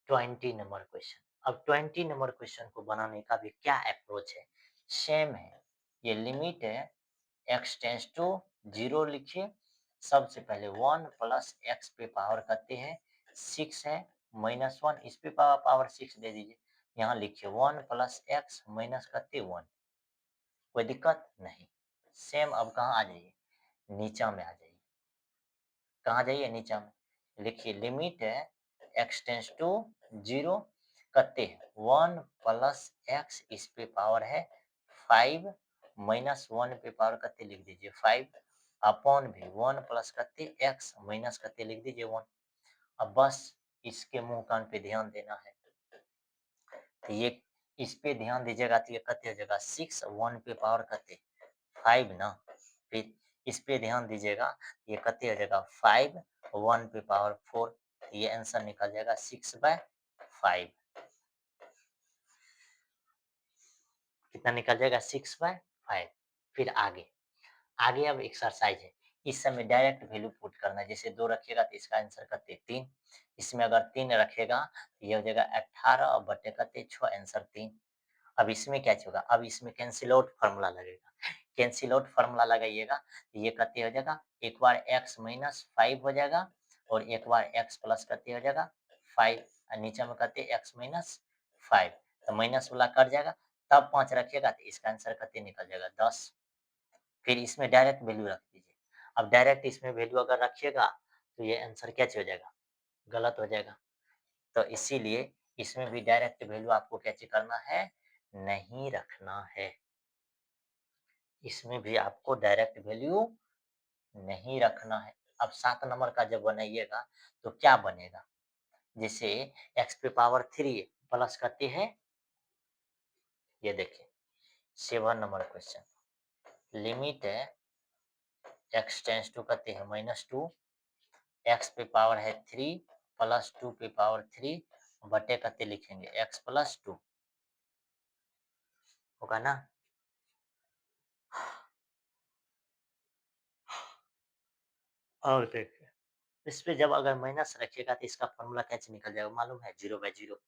20 नंबर क्वेश्चन अब 20 नंबर क्वेश्चन को बनाने का भी क्या अप्रोच है सेम है ये लिमिट है एक्स टेंस टू 0 लिखिए सबसे पहले 1 प्लस एक्स पे पावर करते हैं 6 है -1 इस पे पावर 6 दे दीजिए यहाँ लिखिए 1 प्लस एक्स माइनस करते 1 कोई दिक्कत नहीं सेम अब कहाँ आ जाइए नीचा में आ जाइए कहाँ जाइए नीचा में लिखिए लिमिट है एक्स टेंस टू 0 करते हैं 1 प्लस एक्स इस पे पावर है 5 -1 पे पावर करते लिख दीजिए 5 अपॉन भी 1 प्लस करते एक्स माइनस करते लिख दीजिए 1 अब बस इसके मुंह कान पे ध्यान देना है तो ये इस पे ध्यान दीजिएगा तो ये करते हो जाएगा 6 1 पे पावर करते 5 ना फिर इस पे ध्यान दीजिएगा ये कते हो जाएगा 5 1 पे पावर 4 ये आंसर निकल जाएगा 6/5 कितना निकल जाएगा 6/5 फिर आगे आगे अब एक्सरसाइज है इस समय डायरेक्ट वैल्यू पुट करना है जैसे 2 रखिएगा तो इसका आंसर करते 3 इसमें अगर 3 रखेगा तो ये हो जाएगा 18 और बटे करते 6 आंसर 3 अब इसमें क्या होगा अब इसमें कैंसिल आउट फार्मूला लगेगा कैंसिल आउट फार्मूला लगाइएगा तो ये करते हो जाएगा एक बार एक्स माइनस 5 हो जाएगा और एक बार एक्स प्लस करते हो जाएगा 5 और नीचे में करते एक्स माइनस 5 तो माइनस वाला कट जाएगा तब 5 रखिएगा तो इसका आंसर करते निकल जाएगा 10 फिर इसमें डायरेक्ट वैल्यू रख दीजिए अब डायरेक्ट इसमें वैल्यू अगर रखिएगा तो ये आंसर क्या हो जाएगा गलत हो जाएगा तो इसीलिए इसमें भी डायरेक्ट वैल्यू आपको क्या करना है नहीं रखना है इसमें भी आपको डायरेक्ट वैल्यू नहीं रखना है अब 7 नंबर का जब बनाइएगा तो क्या बनेगा जैसे एक्स पे पावर 3 प्लस करते हैं ये देखिए 7 नंबर क्वेश्चन लिमिट है एक्स टेंस टू करते हैं -2 एक्स पे पावर है 3 प्लस 2 पे पावर 3 बटे करते लिखेंगे एक्स प्लस 2 होगा ना और देखिए इस पे जब अगर माइनस रखिएगा तो इसका फ़ॉर्मूला कैसे निकल जाएगा मालूम है? 0/0।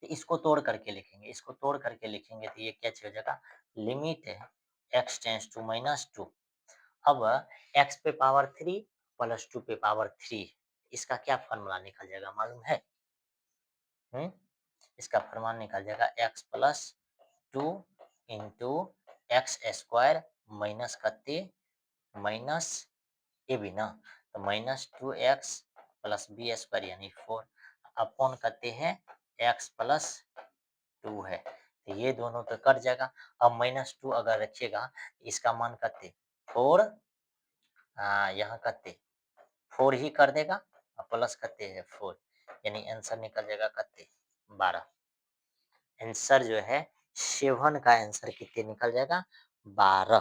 तो इसको तोड़ करके लिखेंगे, इसको तोड़ करके लिखेंगे तो ये कैसे हो जाएगा? Limit x tends to -2। अब x पे पावर 3 प्लस 2 पे पावर 3, इसका क्या फ़ॉर्मूला निकल जाएगा मालूम है? हुँ? इसका फ़ॉर्मूला निकल जाएगा x plus 2 into x square minus करते माइनस ये भी ना, तो -2x प्लस बी स्क्वायर यानी 4 अपॉन करते हैं x प्लस 2 है। तो ये दोनों तो कट जाएगा। अब -2 अगर रखिएगा, इसका मान करते 4, यहाँ करते 4 ही कर देगा और प्लस करते हैं 4, यानी आंसर निकल जाएगा करते 12। आंसर जो है 7 का आंसर कितने निकल जाएगा? 12।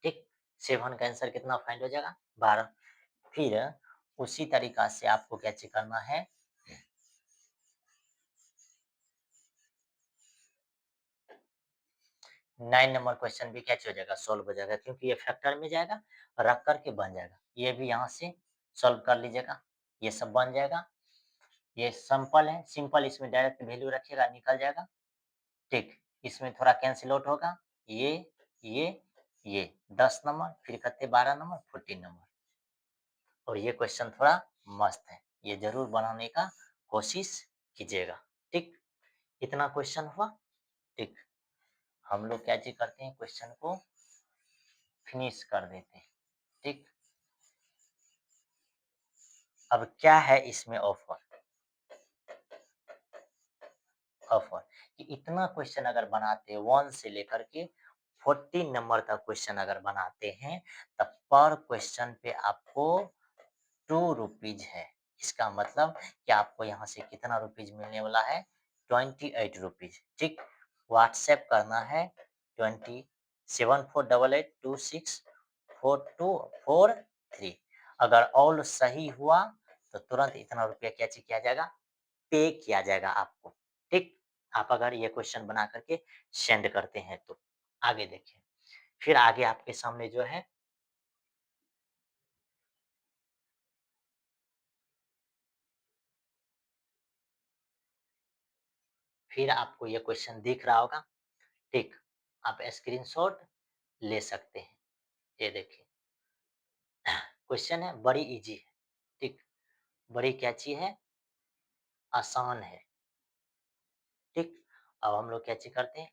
ठीक, 7 का आंसर कितना फाइंड हो जाएगा? 12। फिर उसी तरीका से आपको क्या चेक करना है? 9 नंबर क्वेश्चन भी कैच हो जाएगा, सॉल्व हो जाएगा, क्योंकि ये फैक्टर में जाएगा, रख कर के बन जाएगा। ये भी यहाँ से सॉल्व कर लीजिएगा, ये सब बन जाएगा। ये सिंपल है, सिंपल इसमें डायरेक्ट वैल्यू रखिएगा, निकल जाएगा। ठीक, इसमें थोड़ा कैंसल आउट होगा, ये, ये, ये 10 नंबर, फिर करते 12 नंबर, 14 नंबर। और ये क्वेश्चन थोड़ा मस्त है, ये ज़रूर बनाने का कोशिश कीजिएगा। ठीक, इतना क्वेश्चन हुआ। ठीक, हम लोग क्या चीज़ करते हैं, क्वेश्चन को फिनिश कर देते हैं। ठीक, अब क्या है इसमें ऑफर? ऑफर कि इतना क्वेश्चन अगर बनाते हैं 1 से लेकर के 14 नंबर तक क्वेश्चन अगर बनाते हैं, तब पर क्वेश्चन पे आपको 2 रुपीज़ है। इसका मतलब कि आपको यहाँ से कितना रुपीज़ मिलने वाला है? 28 रुपीज़। ठीक, व्हाट्सएप करना है 7488264243। अगर ऑल सही हुआ तो तुरंत इतना रुपया क्या चीज़ किया जाएगा? पे किया जाएगा आपको। ठीक, आप अगर ये क्वेश्चन बना करके सेंड करते हैं तो। आगे देखिए, फिर आगे आपके सामने जो है, फिर आपको ये क्वेश्चन दिख रहा होगा। ठीक, आप स्क्रीनशॉट ले सकते हैं। ये देखिए, क्वेश्चन है, बड़ी ईज़ी है। ठीक, बड़ी क्या चीज़ है? आसान है। ठीक, अब हम लोग क्या चीज़ करते हैं,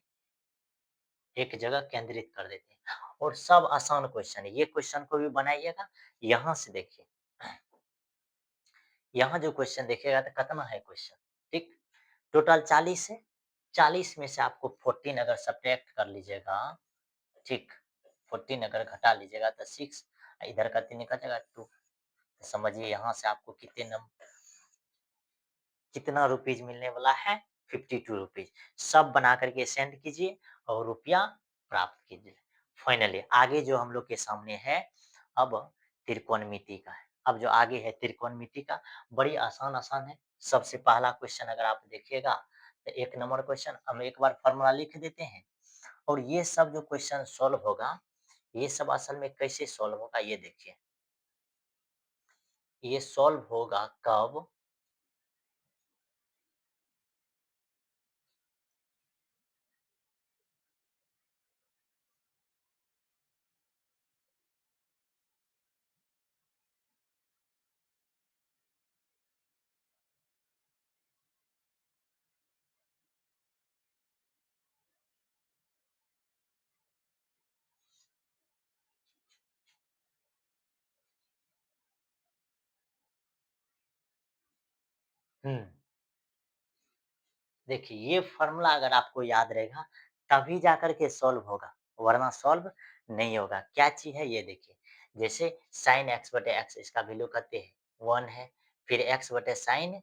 एक जगह केंद्रित कर देते हैं और सब आसान क्वेश्चन है। ये क्वेश्चन को भी बनाइएगा, यहाँ से देखिए, यहाँ जो क्वेश्चन देखिएगा तो कितना है क्वेश्चन? ठीक, टोटल 40 है। 40 में से आपको 14 अगर सब्ट्रैक्ट कर लीजिएगा, ठीक, 14 अगर घटा लीजिएगा तो 6, इधर का 3 निकल जाएगा 2। तो समझिए यहाँ से आपको कितना रुपीज़ मिलने वाला है? 52 रुपीज़। सब बना कर के सेंड कीजिए और रुपया प्राप्त कीजिए। फाइनली आगे जो हम लोग के सामने है, अब त्रिकोणमिति का है। अब जो आगे है त्रिकोणमिति का, बड़ी आसान-आसान है। सबसे पहला क्वेश्चन अगर आप देखिएगा, तो 1 नंबर क्वेश्चन हम एक बार फ़ॉर्मूला लिख देते हैं और ये सब जो क्वेश्चन सॉल्व होगा, ये सब असल में कैसे सॉल्व होगा ये देखिए। ये सॉल्व होगा कब? हुँ। देखिए, ये फ़ॉर्मूला अगर आपको याद रहेगा, तभी जाकर के सॉल्व होगा, वरना सॉल्व नहीं होगा। क्या चीज़ है ये देखिए, जैसे sin x बटे x इसका वैल्यू कहते हैं 1 है, फिर x बटे sin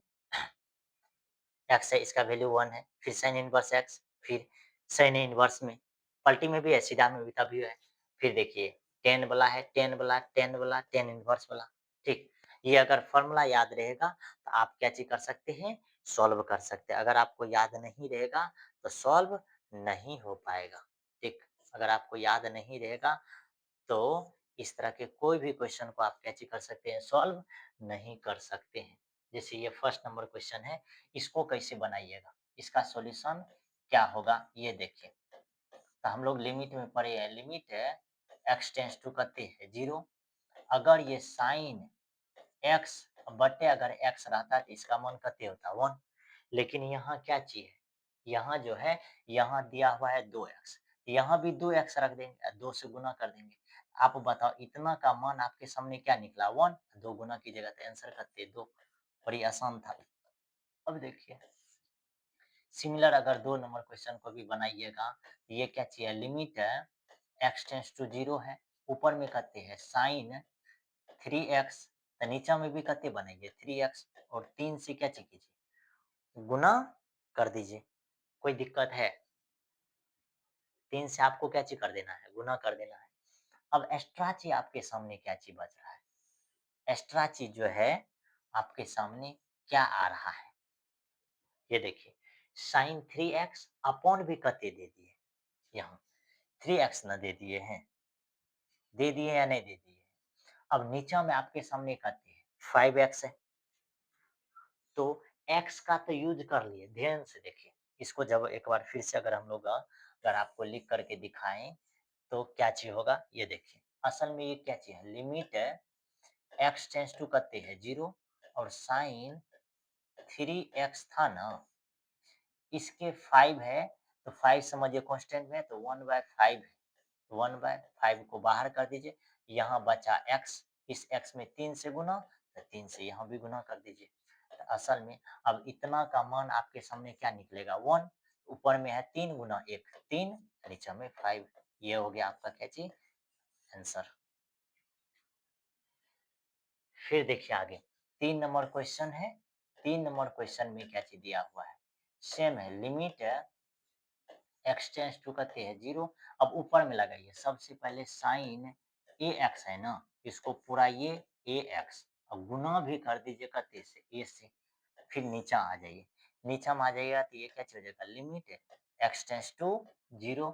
x है, इसका वैल्यू 1 है, फिर sin इनवर्स x, फिर sin इनवर्स में पलटी में भी है, सीधा में भी तभी है। फिर देखिए tan वाला है, tan वाला, tan वाला, tan इनवर्स वाला, ठीक। ये अगर फ़ॉर्मूला याद रहेगा, तो आप क्या चीज़ कर सकते हैं, सॉल्व कर सकते हैं। अगर आपको याद नहीं रहेगा, तो सॉल्व नहीं हो पाएगा, ठीक। अगर आपको याद नहीं रहेगा, तो इस तरह के कोई भी क्वेश्चन को आप कैसे कर सकते हैं, सॉल्व नहीं कर सकते हैं। जैसे ये फर्स्ट नंबर क्वेश्चन है, इसको कैसे बनाइएगा, इसका सॉल्यूशन क्या होगा ये देखिए। तो हम लोग लिमिट में पढ़े हैं, लिमिट है x टेंस टू कितने है 0। अगर ये साइन x बटे अगर x रहता है तो इसका मान कितने होता है 1। लेकिन यहाँ क्या चीज है, यहाँ जो है, यहाँ दिया हुआ है 2x, यहाँ भी 2x रख देंगे, 2 से गुना कर देंगे। आप बताओ इतना का मान आपके सामने क्या निकला 1, 2 गुना कीजिएगा तो आंसर कितने 2। बड़ी आसान था। अब देखिए सिमिलर अगर 2 नंबर क्वेश्चन को भी बनाइएगा, ये क्या चाहिए, लिमिट है x टेंस टू 0 है, ऊपर में कितने है साइन 3x, तो नीचा में भी कितने बनेंगे 3x, और 3 से क्या चीज कीजिए गुना कर दीजिए। कोई दिक्कत है, 3 से आपको क्या चीज कर देना है, गुना कर देना है। अब एक्स्ट्रा चीज आपके सामने क्या चीज बच रहा है, एक्स्ट्रा चीज जो है आपके सामने क्या आ रहा है, ये देखिए साइन 3x अपॉन भी कितने दे दिए, यहाँ 3x ना दे दिए हैं, दे दिए या नहीं दे दिए। अब नीचा में आपके सामने कितने है 5x है, तो x का तो यूज कर लिए, ध्यान से देखिए। इसको जब एक बार फिर से अगर हम लोग अगर आपको लिख करके दिखाएं तो क्या चीज होगा, ये देखिए असल में ये क्या चीज है, लिमिट है x टेंस टू कितने है 0, और साइन 3x था ना, इसके 5 है, तो 5 समझिए कांस्टेंट में, तो 1/5 है, 1/5 को बाहर कर दीजिए, यहाँ बचा x, इस x में 3 से गुना, तो 3 से यहाँ भी गुना कर दीजिए। तो असल में अब इतना का मान आपके सामने क्या निकलेगा 1, ऊपर में है 3 गुना 1 3, नीचे में 5, ये हो गया आपका क्या चीज आंसर। फिर देखिए आगे 3 नंबर क्वेश्चन है, 3 नंबर क्वेश्चन में क्या चीज दिया हुआ है, सेम है, लिमिट है x टेंस टू कितने है 0। अब ऊपर में लगाइए, सबसे पहले साइन ax है ना, इसको पूरा ये ax और गुना भी कर दीजिए कितने से a से, फिर नीचा आ जाइए, नीचा में आ जाइएगा तो ये क्या चीज हो जाएगा, लिमिट है x टेंस टू 0,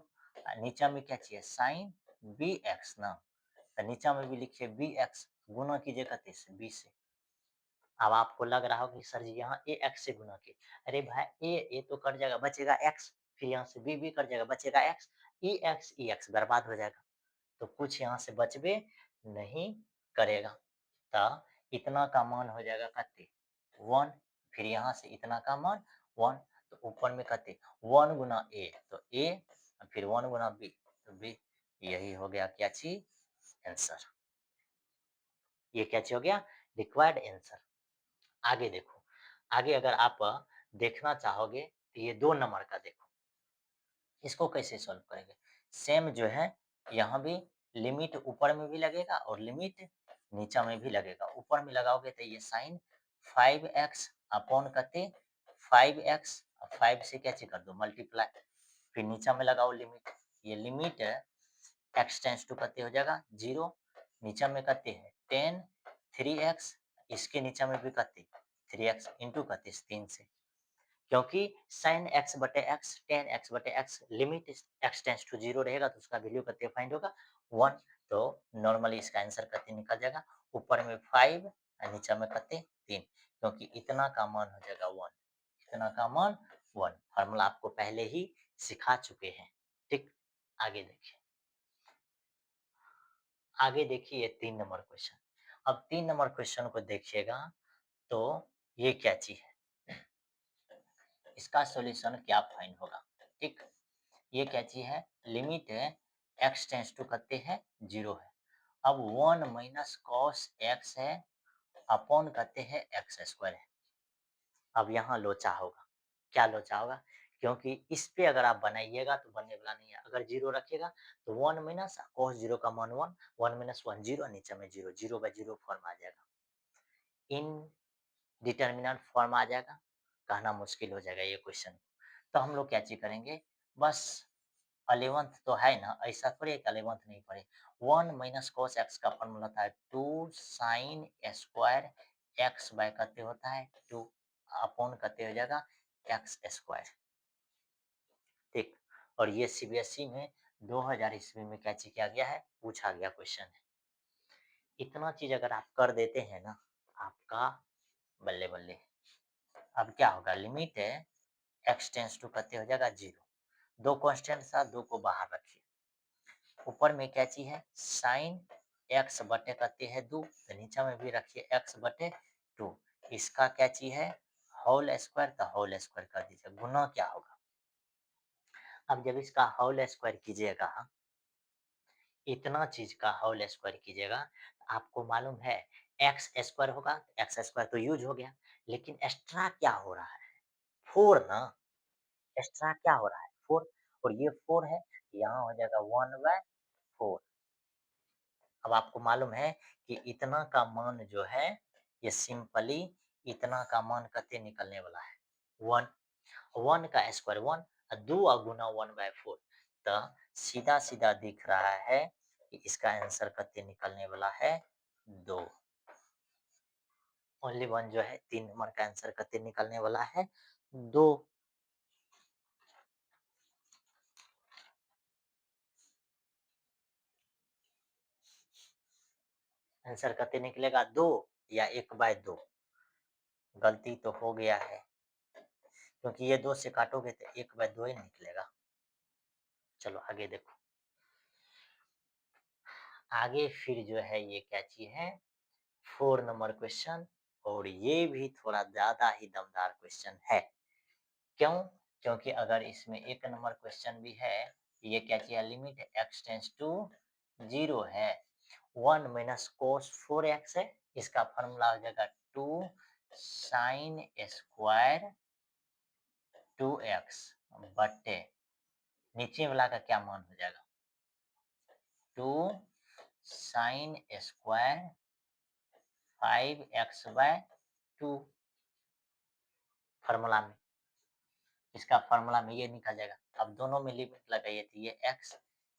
नीचा में क्या चाहिए साइन bx ना, तो नीचा में भी लिखिए bx, गुना कीजिए कितने से b से। अब आपको लग रहा होगा कि सर जी यहाँ ए एक्स से गुना किए, अरे भाई ए तो कट जाएगा बचेगा एक्स, फिर यहाँ से बी कट जाएगा बचेगा एक्स, ई एक्स बर्बाद हो जाएगा, तो कुछ यहाँ से बचबे नहीं करेगा। तो इतना का मान हो जाएगा कितने 1, फिर यहाँ से इतना का मान 1, तो ऊपर में कितने 1 गुना ए, तो ए, फिर 1 गुना बी, तो बी, यही हो गया क्या चीज आंसर, ये क्या चीज हो गया रिक्वायर्ड आंसर। आगे देखो, आगे अगर आप देखना चाहोगे तो ये 2 नंबर का देखो, इसको कैसे सॉल्व करेंगे, सेम जो है यहाँ भी लिमिट ऊपर में भी लगेगा और लिमिट नीचा में भी लगेगा। ऊपर में लगाओगे तो ये साइन 5x अपॉन कितने 5x, 5 से क्या चीज कर दो मल्टीप्लाई, फिर नीचा में लगाओ लिमिट, ये लिमिट x टेंस टू कितने हो जाएगा 0, नीचा में कितने है 10 3x, इसके नीचा में भी कितने 3x इंटू कितने 3 से, क्योंकि साइन x बटे x टेन एक्स बटे x limit x tends to 0 रहेगा तो उसका वैल्यू कितने फाइंड होगा 1, तो नॉर्मली इसका आंसर कितने निकल जाएगा, ऊपर में 5 और नीचे में कितने 3, क्योंकि इतना का मान हो जाएगा 1, इतना का मान 1, फार्मूला आपको पहले ही सिखा चुके हैं। ठीक, आगे देखिए, आगे देखिए ये 3 नंबर क्वेश्चन। अब 3 नंबर क्वेश्चन को देखिएगा तो ये क्या चीज है, इसका सॉल्यूशन क्या फाइंड होगा। ठीक, ये क्या चीज है, लिमिट है x टेंस टू कितने है 0 है, अब 1 माइनस कॉस x है अपॉन कहते हैं एक्स स्क्वायर है। अब यहाँ लोचा होगा, क्या लोचा होगा, क्योंकि इस पे अगर आप बनाइएगा तो बनने वाला नहीं है, अगर 0 रखिएगा तो 1 माइनस कॉस 0 का मान 1, 1 माइनस 1 0, नीचे में 0, 0/0 फॉर्म आ जाएगा, इन डिटर्मिनेंट फॉर्म आ जाएगा, कहना मुश्किल हो जाएगा ये क्वेश्चन। तो हम लोग क्या चीज करेंगे, बस 11th तो है ना, ऐसा थोड़ी है कि 11th नहीं पढ़े, 1 माइनस कॉस एक्स का फॉर्मूला था 2 साइन स्क्वायर एक्स बाय कितने होता है 2 अपॉन कितने हो जाएगा एक्स स्क्वायर। ठीक, और ये सीबीएसई में 2000 ईस्वी में क्या चीज किया गया है, पूछा गया क्वेश्चन है। इतना चीज़ अगर आप कर देते हैं ना, आपका बल्ले-बल्ले। अब क्या होगा लिमिट है एक्स टेंड्स टू कितने हो जाएगा 0। 2 कांस्टेंट था 2 को बाहर रखिए। ऊपर में क्या चीज़ है साइन एक्स बटे कितने है 2 तो नीचे में भी रखिए एक्स बटे 2। इसका क्या चीज़ है होल स्क्वायर तो होल स्क्वायर कर दीजिए। गुना क्या होगा? अब जब इसका होल स्क्वायर कीजिएगा, इतना चीज़ का होल स्क्वायर कीजिएगा, आपको मालूम है एक्स स्क्वायर होगा, एक्स स्क्वायर तो यूज़ हो गया, लेकिन एक्स्ट्रा क्या हो रहा है? 4 ना, एक्स्ट्रा क्या हो रहा है? 4 और ये 4 है, यहाँ हो जाएगा 1/4। अब आपको मालूम है कि इतना का मान जो है, ये सिंपली इतना का मान कते निकलने वाला है? 1। 1 का स्क्वायर 1 2 गुना 1/4 तो सीधा-सीधा दिख रहा है कि इसका आंसर कते निकलने वाला है 2। ओनली 1 जो है 3 नंबर का आंसर कते निकलने वाला है 2। आंसर कते निकलेगा 2 या 1/2? गलती तो हो गया है, क्योंकि ये 2 से काटोगे तो 1/2 ही निकलेगा। चलो आगे देखो। आगे फिर जो है ये क्या चीज़ है 4 नंबर क्वेश्चन और ये भी थोड़ा ज़्यादा ही दमदार क्वेश्चन है। क्यों? क्योंकि अगर इसमें 1 नंबर क्वेश्चन भी है, ये क्या चीज़ है लिमिट एक्स टेंड्स टू 0 है। 1 माइनस कोस 4x है, इसका फ़ॉर्मूला हो जाएगा 2 साइन स्क्वायर 2x बटे नीचे वाला का क्या मान हो जाएगा? 2 साइन स्क्वायर 5x/2 फ़ॉर्मूला में। इसका फ़ॉर्मूला में ये निकल जाएगा। अब दोनों में लिमिट लगाइए तो ये x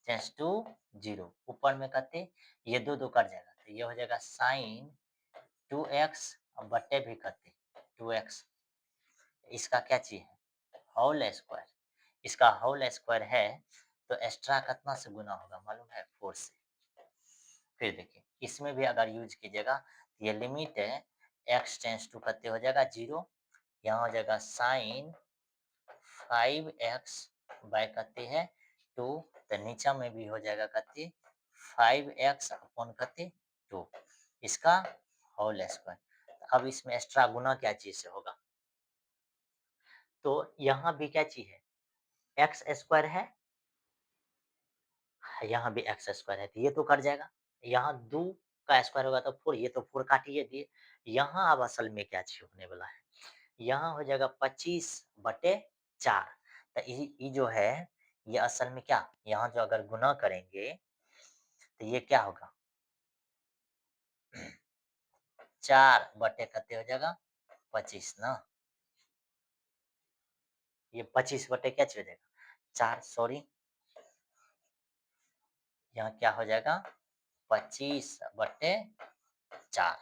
टेंड्स टू 0 ऊपर में कितने ये 2 कट जाएगा तो ये हो जाएगा साइन 2x बटे भी कितने 2x। इसका क्या चीज़ है होल स्क्वायर। इसका होल स्क्वायर है तो एक्स्ट्रा कितना से गुना होगा मालूम है 4 से। फिर देखिए इसमें भी अगर यूज़ कीजिएगा तो ये लिमिट है x टेंड्स टू कितने हो जाएगा 0। यहाँ हो जाएगा साइन 5x बाय कितने है 2 तो नीचे में भी हो जाएगा कितने 5x अपॉन कितने 2 इसका होल स्क्वायर। अब इसमें एक्स्ट्रा गुना क्या चीज़ से होगा? तो यहाँ भी क्या चीज़ है एक्स स्क्वायर है, यहाँ भी एक्स स्क्वायर है तो ये तो कट जाएगा। यहाँ 2 का स्क्वायर होगा तो 4 ये तो 4 काट ही दिए। यहाँ अब असल में क्या चीज़ होने वाला है? यहाँ हो जाएगा 25/4 तो ये जो है ये असल में क्या यहाँ जो अगर गुना करेंगे तो ये क्या होगा 4 बटे कितने हो जाएगा 25 ना। ये 25 बटे क्या चीज हो जाएगा 4 सॉरी यहाँ क्या हो जाएगा 25/4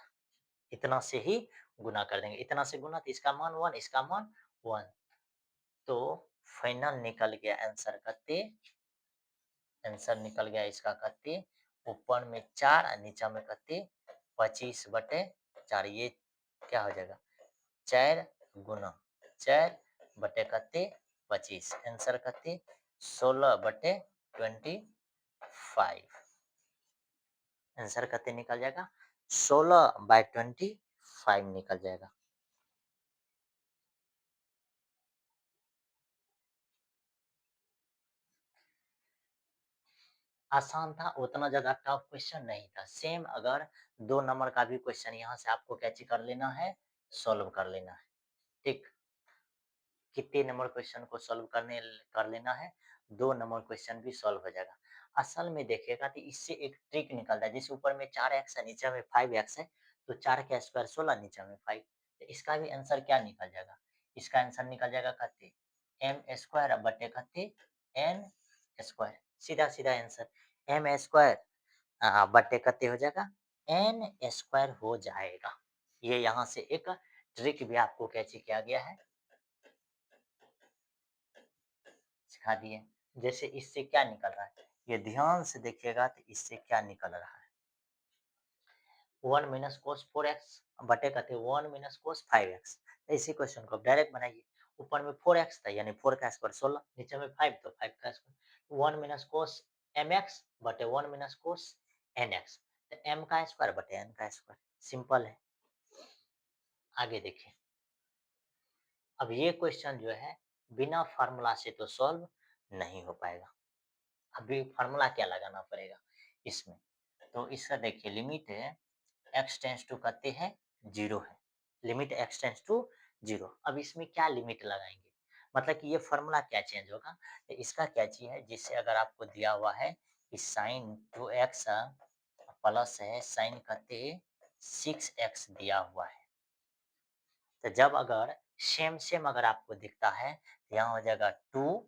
इतना से ही गुना कर देंगे। इतना से गुना तो इसका मान 1 इसका मान 1 तो फाइनल निकल गया आंसर कितने आंसर निकल गया इसका कितने ऊपर में 4 और नीचे में कितने 25/4 ये क्या हो जाएगा 4 गुना 4 बटे कितने 25 आंसर कितने 16/25 आंसर कितने निकल जाएगा 16/25 निकल जाएगा। आसान था, उतना ज़्यादा टफ क्वेश्चन नहीं था। सेम अगर 2 नंबर का भी क्वेश्चन यहाँ से आपको कैची कर लेना है, सॉल्व कर लेना है, ठीक? कितने नंबर क्वेश्चन को सॉल्व कर लेना है, 2 नंबर क्वेश्चन भी सॉल्व हो जाएगा। असल में देखिएगा तो इससे एक ट्रिक निकलता है, जैसे ऊपर में 4x है, नीचे में 5x है, तो 4 का स्क्वायर 16 नीचे में 5 तो इसका भी आंसर क्या निकल जाएगा? इसका आंसर निकल जाएगा कितने? m स्क्वायर बटे कितने? n स्क्वायर सीधा-सीधा आंसर m स्क्वायर बटे कितने हो जाएगा? n स्क्वायर हो जाएगा। ये यहाँ से एक ट्रिक भी आपको कैची किया गया है, सिखा दिए। जैसे इससे क्या निकल रहा है? ये ध्यान से देखिएगा तो इससे क्या निकल रहा है? 1 माइनस कोस 4x बटे कहते 1 माइनस कोस 5x। इसी क्वेश्चन को डायरेक्ट बनाइए। ऊपर में 4x था यानी 4 का स्क्वायर 16, नीचे में 5 तो 5 का स्क्वायर 1 माइनस कोस mx बटे 1 माइनस कोस nx। तो m का स्क्वायर बटे n का स्क्वायर, सिंपल है। आगे देखिए, अब ये क्वेश्चन जो है बिना फार्मूला से तो सॉल्व नहीं हो पाएगा। अभी फार्मूला क्या लगाना पड़ेगा इसमें, तो इसका देखिए लिमिट है x टेंड्स टू कहते हैं 0 है, लिमिट x टेंड्स टू 0। अब इसमें क्या लिमिट लगाएंगे, मतलब कि ये फार्मूला क्या चेंज होगा, तो इसका क्या चीज है, जिससे अगर आपको दिया हुआ है कि साइन 2x प्लस है साइन कहते 6x दिया हुआ है, तो जब अगर सेम सेम अगर आपको दिखता है तो यहाँ हो जाएगा 2,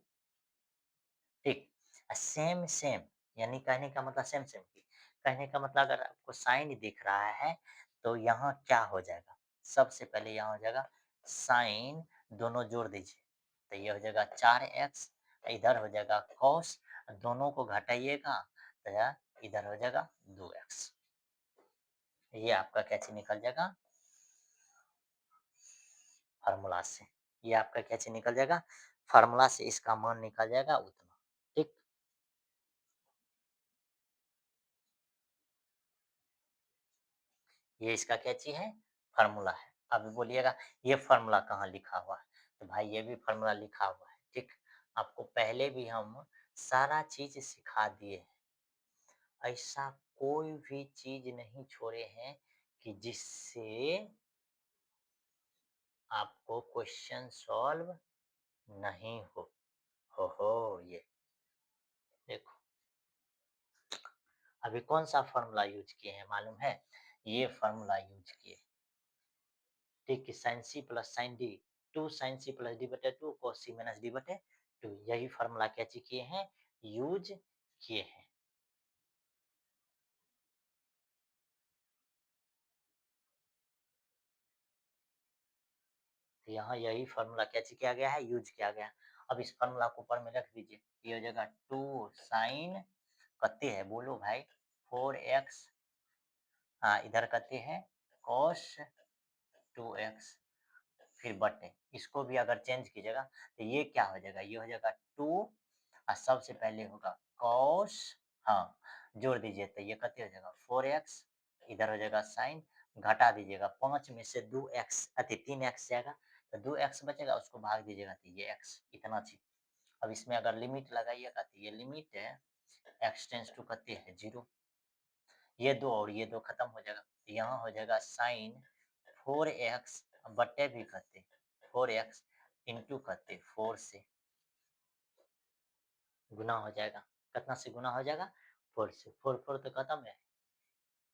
ठीक। सेम सेम यानी कहने का मतलब सेम सेम की, कहने का मतलब अगर आपको साइन दिख रहा है तो यहाँ क्या हो जाएगा, सबसे पहले यहाँ हो जाएगा साइन, दोनों जोड़ दीजिए तो ये हो जाएगा 4x, इधर हो जाएगा कॉस, दोनों को घटाइएगा तो इधर हो जाएगा 2x। ये आपका कैसे निकल जाएगा फार्मूला से, ये आपका कैसे निकल जाएगा फार्मूला से, इसका मान निकल जाएगा उतना, ठीक। ये इसका क्या चीज़ है फार्मूला है। अब बोलिएगा ये फार्मूला कहाँ लिखा हुआ है, तो भाई ये भी फार्मूला लिखा हुआ है, ठीक। आपको पहले भी हम सारा चीज सिखा दिए हैं, ऐसा कोई भी चीज नहीं छोड़े हैं कि जिससे आपको क्वेश्चन सॉल्व नहीं हो ये देखो, अभी कौन सा फार्मूला यूज किए हैं मालूम है, ये फार्मूला यूज किए, ठीक है, sine C plus sine D, 2 sine C plus D बटे 2 cos सी माइनस डी बटे 2, यही फार्मूला क्या चीज किए हैं यूज किए हैं। तो यहाँ यही फार्मूला क्या चीज किया गया है यूज किया गया। अब इस फार्मूला को ऊपर में रख दीजिए, ये हो जाएगा 2 साइन कते है बोलो भाई 4x, हाँ इधर कहते हैं cos 2x, फिर बटे इसको भी अगर चेंज कीजिएगा तो ये क्या हो जाएगा, ये हो जाएगा 2 और सबसे पहले होगा cos, हाँ जोड़ दीजिए तो ये कितने हो जाएगा 4x, इधर हो जाएगा साइन, घटा दीजिएगा 5 में से 2x अति 3x जाएगा तो 2x बचेगा, उसको भाग दीजिएगा तो ये x, इतना चीज। अब इसमें अगर लिमिट लगाइएगा तो ये लिमिट है x टेंस टू कहते हैं 0, ये दो और ये दो खत्म हो जाएगा, तो यहाँ हो जाएगा साइन 4x बटे भी कहते 4x इंटू कहते 4 से गुना हो जाएगा, कितना से गुना हो जाएगा 4 से, 4 4 तो खत्म है,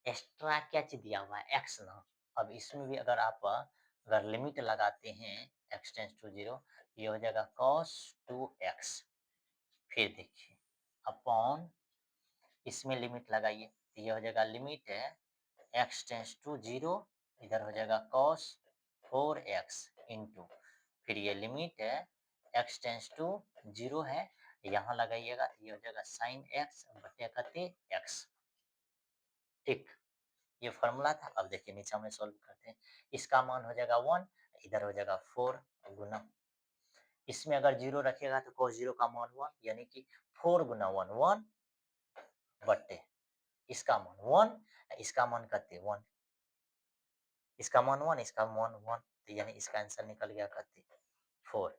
एक्स्ट्रा क्या चीज दिया हुआ है x ना। अब इसमें भी अगर आप अगर लिमिट लगाते हैं x टेंस टू 0, ये हो जाएगा cos 2x, फिर देखिए अपॉन इसमें लिमिट लगाइए तो ये हो जाएगा लिमिट है x टेंस टू 0, इधर हो जाएगा cos 4x इंटू, फिर ये लिमिट है x टेंस टू 0 है, यहाँ लगाइएगा तो ये हो जाएगा साइन x बटे कहते x, ठीक। ये फॉर्मूला था। अब देखिए नीचे में सॉल्व करते हैं, इसका मान हो जाएगा 1, इधर हो जाएगा 4 गुना, इसमें अगर 0 रखिएगा तो cos 0 का मान 1 यानी कि 4 गुना 1 1 बटे इसका मान 1, इसका मान कहते 1, इसका मान 1, इसका मान 1, तो यानी इसका आंसर निकल गया कहते 4।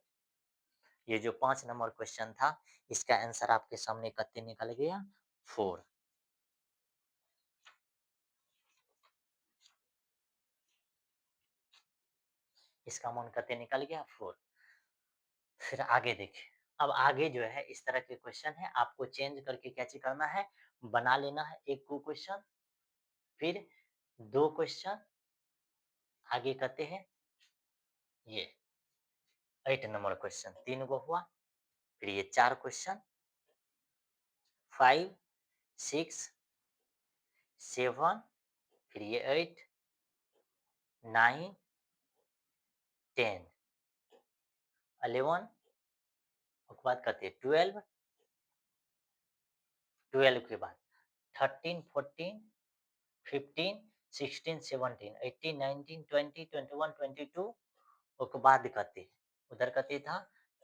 ये जो 5 नंबर क्वेश्चन था इसका आंसर आपके सामने कहते निकल गया 4। इसका मान कहते निकल गया 4। फिर आगे देखिए, अब आगे जो है इस तरह के क्वेश्चन है, आपको चेंज करके क्या चीज करना है, बना लेना है एक को क्वेश्चन, फिर 2 क्वेश्चन आगे कहते हैं ये 8 नंबर क्वेश्चन 3 गो हुआ, फिर ये 4 क्वेश्चन 5 6 7, फिर ये 8 9 10 11, उसके बाद कहते हैं 12, 12 के बाद 13 14 15 16, 17, 18, 19, 20, 21, 22 ओके बाद कते उधर कते था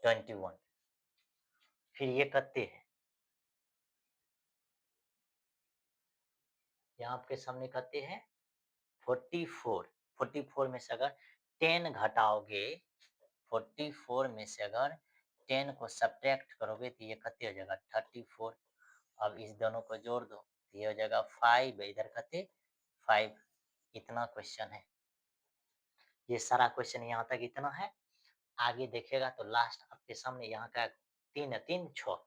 21 फिर ये कते है यहाँ आपके सामने कते हैं 44 44 में से अगर 10 घटाओगे 44 में से अगर 10 को सब्ट्रैक्ट करोगे तो ये कते हो जाएगा 34 अब इस दोनों को जोड़ दो तो ये हो जाएगा 5 इधर कते 5 इतना क्वेश्चन है ये सारा क्वेश्चन यहाँ तक इतना है आगे देखेगा तो लास्ट आपके सामने यहाँ का 3 है 3 6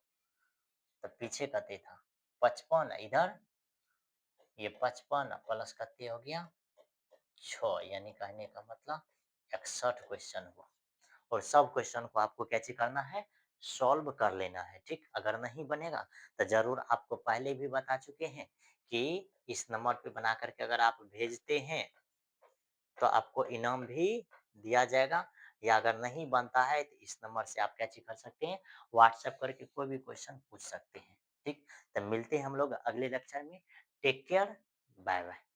तो पीछे कते था 55 इधर ये 55 प्लस कते हो गया 6 यानी कहने का मतलब 61 क्वेश्चन हुआ और सब क्वेश्चन को आपको कैसे करना है सॉल्व कर लेना है ठीक अगर नहीं बनेगा तो जरूर आपको पहले भी बता चुके हैं कि इस नंबर पे बना करके अगर आप भेजते हैं तो आपको इनाम भी दिया जाएगा या अगर नहीं बनता है तो इस नंबर से आप क्या चीज कर सकते हैं व्हाट्सएप करके कोई भी क्वेश्चन पूछ सकते हैं ठीक तो मिलते हैं हम लोग अगले लेक्चर में टेक केयर बाय बाय